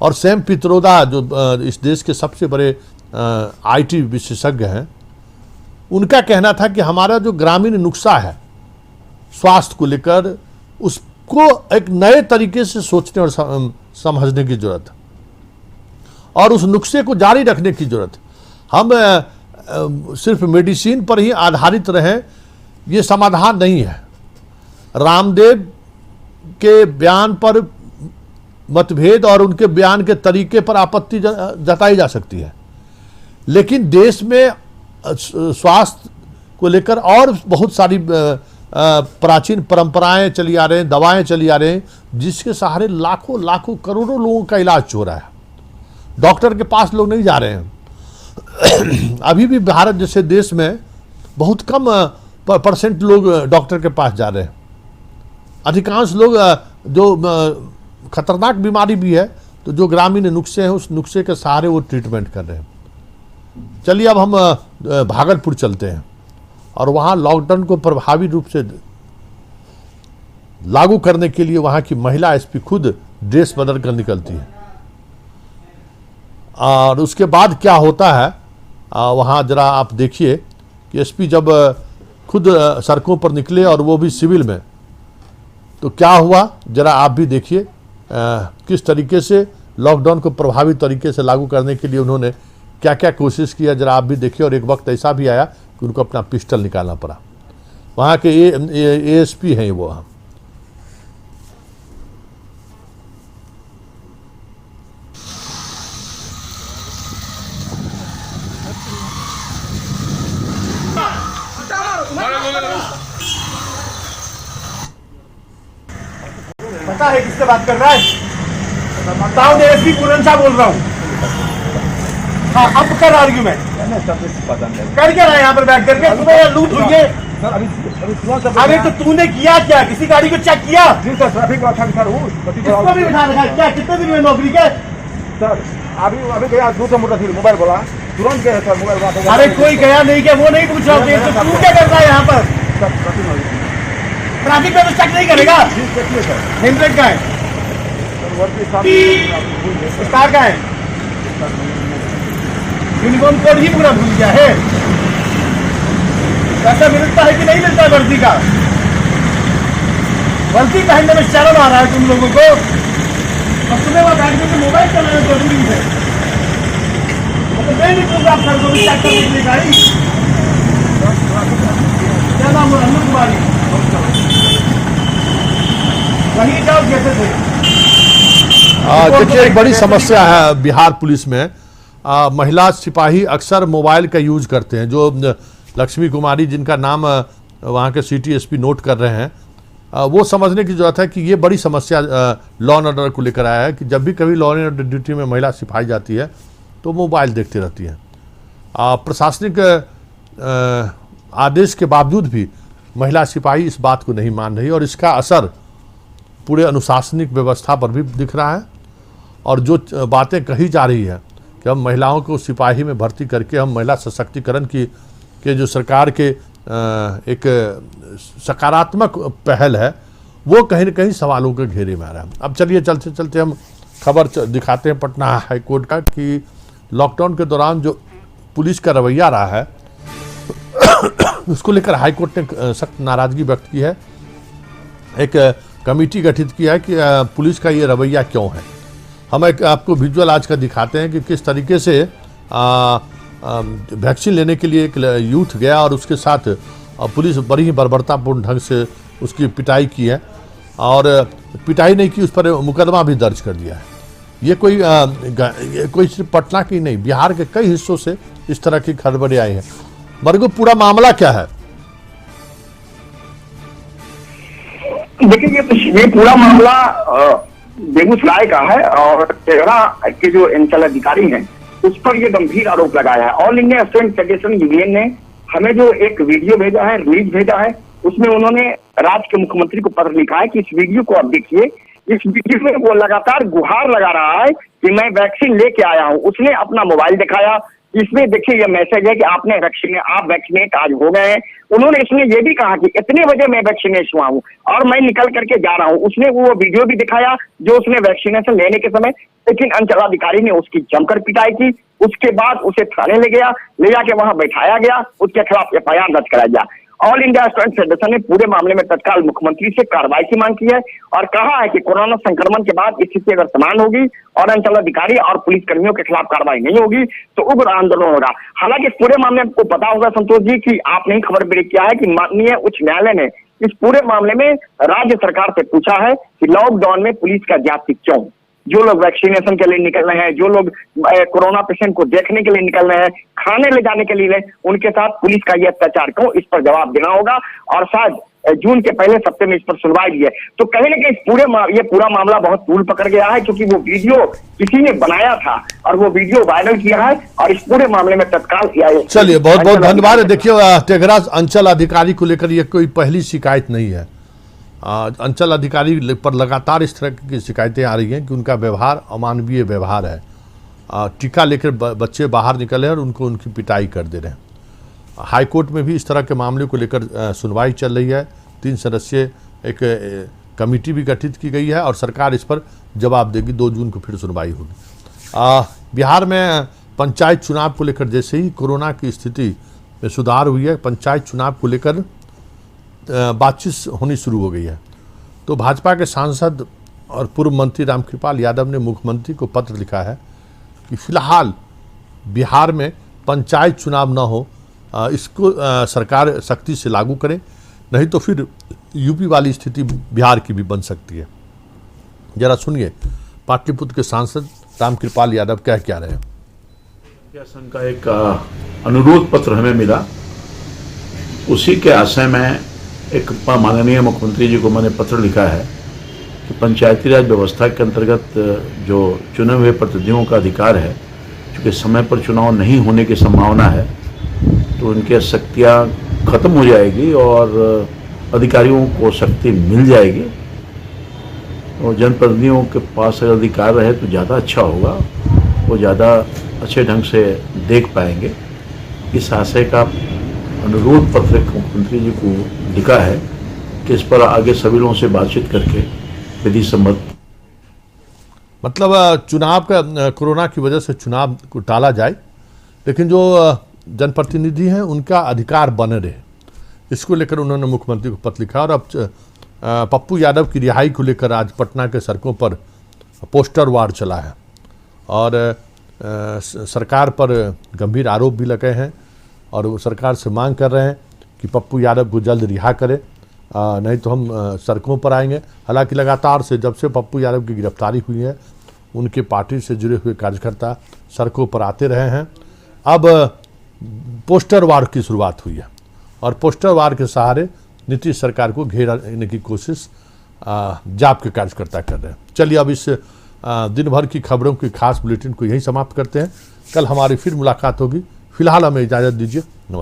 और सैम पित्रोदा जो इस देश के सबसे बड़े IT विशेषज्ञ हैं, उनका कहना था कि हमारा जो ग्रामीण नुस्खा है स्वास्थ्य को लेकर, उसको एक नए तरीके से सोचने और समझने की जरूरत है और उस नुस्खे को जारी रखने की जरूरत है। हम सिर्फ मेडिसिन पर ही आधारित रहें, ये समाधान नहीं है। रामदेव के बयान पर मतभेद और उनके बयान के तरीके पर आपत्ति जताई जा सकती है, लेकिन देश में स्वास्थ्य को लेकर और बहुत सारी प्राचीन परंपराएं चली आ रहे हैं, दवाएं चली आ रहे हैं, जिसके सहारे लाखों लाखों करोड़ों लोगों का इलाज हो रहा है। डॉक्टर के पास लोग नहीं जा रहे हैं। अभी भी भारत जैसे देश में बहुत कम परसेंट लोग डॉक्टर के पास जा रहे हैं। अधिकांश लोग जो खतरनाक बीमारी भी है तो जो ग्रामीण नुस्खे हैं उस नुस्खे के सहारे वो ट्रीटमेंट कर रहे हैं। चलिए अब हम भागलपुर चलते हैं और वहाँ लॉकडाउन को प्रभावी रूप से लागू करने के लिए वहाँ की महिला SP खुद ड्रेस बदल कर निकलती है। और उसके बाद क्या होता है वहाँ जरा आप देखिए कि SP जब खुद सड़कों पर निकले और वो भी सिविल में, तो क्या हुआ जरा आप भी देखिए किस तरीके से लॉकडाउन को प्रभावी तरीके से लागू करने के लिए उन्होंने क्या क्या कोशिश किया, जरा आप भी देखिए। और एक वक्त ऐसा भी आया कि उनको अपना पिस्टल निकालना पड़ा। वहाँ के ASP हैं वो। पता है किससे बात कर रहा है? बताओ, ASP पूरन साहब बोल रहा हूँ। हाँ, अब कर आर्ग्यूमेंट कर क्या रहा है यहाँ पर बैठ करके? तुम्हें यहाँ लूट हुई है। अरे तो तूने किया क्या? किसी गाड़ी को चेक किया? ट्रैफिक किसको भी बिठा रखा है? क्या कितने दिन में नौकरी के? सर अभी गया दूसरा मोटर थी मोबाइल बोला तुरंत गया सर मोबाइल। अरे कोई गया नहीं क्या वो नहीं पूछ रहा हूँ, तो तू क्या करता है यहाँ पर? ट्रैफिक में तो चेक नहीं करेगा। हेलमेट का है, स्टार का है, यूनिफॉर्म कोड ही पूरा भूल गया है। पैसा मिलता है कि नहीं मिलता है वर्दी का? वर्दी पहनने में शर्म आ रहा है तुम लोगों को? और तुम्हें वहां बैठने से मोबाइल चलाना जरूरी है, तो मैं नहीं दूंगा आप सर को चेक करने के लिए गाड़ी। क्या नाम है? अनु कुमारी। वहीं जाओ जैसे थे। देखिए एक बड़ी समस्या है बिहार पुलिस में। महिला सिपाही अक्सर मोबाइल का यूज करते हैं। जो लक्ष्मी कुमारी जिनका नाम वहाँ के सिटी एसपी नोट कर रहे हैं, वो समझने की जरूरत है कि ये बड़ी समस्या लॉ एंड ऑर्डर को लेकर आया है कि जब भी कभी लॉ एंड ऑर्डर ड्यूटी में महिला सिपाही जाती है तो मोबाइल देखती रहती है। प्रशासनिक आदेश के बावजूद भी महिला सिपाही इस बात को नहीं मान रही और इसका असर पूरे अनुशासनिक व्यवस्था पर भी दिख रहा है। और जो बातें कही जा रही है कि हम महिलाओं को सिपाही में भर्ती करके हम महिला सशक्तिकरण की के जो सरकार के एक सकारात्मक पहल है वो कहीं न कहीं सवालों के घेरे में आ रहा है। अब चलिए चलते चलते हम खबर दिखाते हैं पटना हाईकोर्ट का कि लॉकडाउन के दौरान जो पुलिस का रवैया रहा है उसको लेकर हाईकोर्ट ने सख्त नाराजगी व्यक्त की है। एक कमेटी गठित की है कि पुलिस का ये रवैया क्यों है। हम एक आपको विजुअल आज का दिखाते हैं कि किस तरीके से वैक्सीन लेने के लिए एक यूथ गया और उसके साथ पुलिस बड़ी ही बर्बरतापूर्ण ढंग से उसकी पिटाई की है और पिटाई नहीं की, उस पर मुकदमा भी दर्ज कर दिया है। ये कोई सिर्फ पटना की नहीं, बिहार के कई हिस्सों से इस तरह की खबरें आई हैं। मरगो पूरा मामला क्या है? देखिए ये पूरा मामला बेगूसराय का है और तेहरा के जो अंचल अधिकारी हैं उस पर ये गंभीर आरोप लगाया है। All India student federation union ने हमें जो एक वीडियो भेजा है, रिलीज भेजा है, उसमें उन्होंने राज्य के मुख्यमंत्री को पत्र लिखा है कि इस वीडियो को आप देखिए। इस वीडियो में वो लगातार गुहार लगा रहा है कि मैं वैक्सीन लेके आया हूं। उसने अपना मोबाइल दिखाया, इसमें देखिए ये मैसेज है कि आप वैक्सीनेट आज हो गए हैं। उन्होंने इसमें ये भी कहा कि इतने बजे मैं वैक्सीनेट हुआ हूँ और मैं निकल करके जा रहा हूँ। उसने वो वीडियो भी दिखाया जो उसने वैक्सीनेशन लेने के समय, लेकिन अंचलाधिकारी ने उसकी जमकर पिटाई की। उसके बाद उसे थाने ले जाके वहां बैठाया गया, उसके खिलाफ FIR दर्ज कराया गया। ऑल इंडिया स्टूडेंट फेडरेशन ने पूरे मामले में तत्काल मुख्यमंत्री से कार्रवाई की मांग की है और कहा है कि कोरोना संक्रमण के बाद स्थिति अगर समान होगी और अंचलाधिकारी और पुलिस कर्मियों के खिलाफ कार्रवाई नहीं होगी तो उग्र आंदोलन होगा। हालांकि पूरे मामले में आपको पता होगा संतोष जी कि आपने ही खबर ब्रेक किया है कि माननीय उच्च न्यायालय ने इस पूरे मामले में राज्य सरकार से पूछा है कि लॉकडाउन में पुलिस का ज्यादती क्यों? जो लोग वैक्सीनेशन के लिए निकल रहे हैं, जो लोग कोरोना पेशेंट को देखने के लिए निकल रहे हैं, खाने ले जाने के लिए, उनके साथ पुलिस का ये अत्याचार क्यों? इस पर जवाब देना होगा और शायद जून के पहले सप्ताह में इस पर सुनवाई भी है। तो कहीं ना कहीं ये पूरा मामला बहुत तूल पकड़ गया है क्योंकि वो वीडियो किसी ने बनाया था और वो वीडियो वायरल किया है और इस पूरे मामले में तत्काल चलिए बहुत बहुत धन्यवाद। देखिए तेघरा अंचल अधिकारी को लेकर ये कोई पहली शिकायत नहीं है। अंचल अधिकारी पर लगातार इस तरह की शिकायतें आ रही हैं कि उनका व्यवहार अमानवीय व्यवहार है। टीका लेकर बच्चे बाहर निकले और उनकी पिटाई कर दे रहे हैं। हाईकोर्ट में भी इस तरह के मामले को लेकर सुनवाई चल रही है। 3 सदस्यीय एक कमेटी भी गठित की गई है और सरकार इस पर जवाब देगी। 2 जून को फिर सुनवाई होगी। बिहार में पंचायत चुनाव को लेकर जैसे ही कोरोना की स्थिति में सुधार हुई है, पंचायत चुनाव को लेकर बातचीत होनी शुरू हो गई है। तो भाजपा के सांसद और पूर्व मंत्री रामकृपाल यादव ने मुख्यमंत्री को पत्र लिखा है कि फिलहाल बिहार में पंचायत चुनाव न हो, इसको सरकार सख्ती से लागू करे, नहीं तो फिर यूपी वाली स्थिति बिहार की भी बन सकती है। जरा सुनिए पाटलिपुत्र के सांसद रामकृपाल यादव क्या कह रहे हैं। संघ का एक अनुरोध पत्र हमें मिला, उसी के आशय में एक माननीय मुख्यमंत्री जी को मैंने पत्र लिखा है कि पंचायती राज व्यवस्था के अंतर्गत जो चुने हुए प्रतिनिधियों का अधिकार है चूँकि समय पर चुनाव नहीं होने की संभावना है तो उनकी शक्तियाँ खत्म हो जाएगी और अधिकारियों को शक्ति मिल जाएगी और जनप्रतिनिधियों के पास अगर अधिकार रहे तो ज़्यादा अच्छा होगा, वो ज़्यादा अच्छे ढंग से देख पाएंगे। इस आशय का अनुरोध पत्र मुख्यमंत्री जी को लिखा है कि इस पर आगे सभी लोगों से बातचीत करके विधि सम्मत मतलब चुनाव का कोरोना की वजह से चुनाव को टाला जाए, लेकिन जो जनप्रतिनिधि हैं उनका अधिकार बने रहे, इसको लेकर उन्होंने मुख्यमंत्री को पत्र लिखा। और अब पप्पू यादव की रिहाई को लेकर आज पटना के सड़कों पर पोस्टर वार चला है और सरकार पर गंभीर आरोप भी लगे हैं और वो सरकार से मांग कर रहे हैं कि पप्पू यादव को जल्द रिहा करें, नहीं तो हम सड़कों पर आएंगे। हालांकि लगातार से जब से पप्पू यादव की गिरफ्तारी हुई है उनके पार्टी से जुड़े हुए कार्यकर्ता सड़कों पर आते रहे हैं। अब पोस्टर वार की शुरुआत हुई है और पोस्टर वार के सहारे नीतीश सरकार को घेरने की कोशिश जाप के कार्यकर्ता कर रहे हैं। चलिए अब इस दिन भर की खबरों की खास बुलेटिन को यहीं समाप्त करते हैं। कल हमारी फिर मुलाकात होगी। फिलहाल हमें इजाज़त दीजिए। नमस्कार।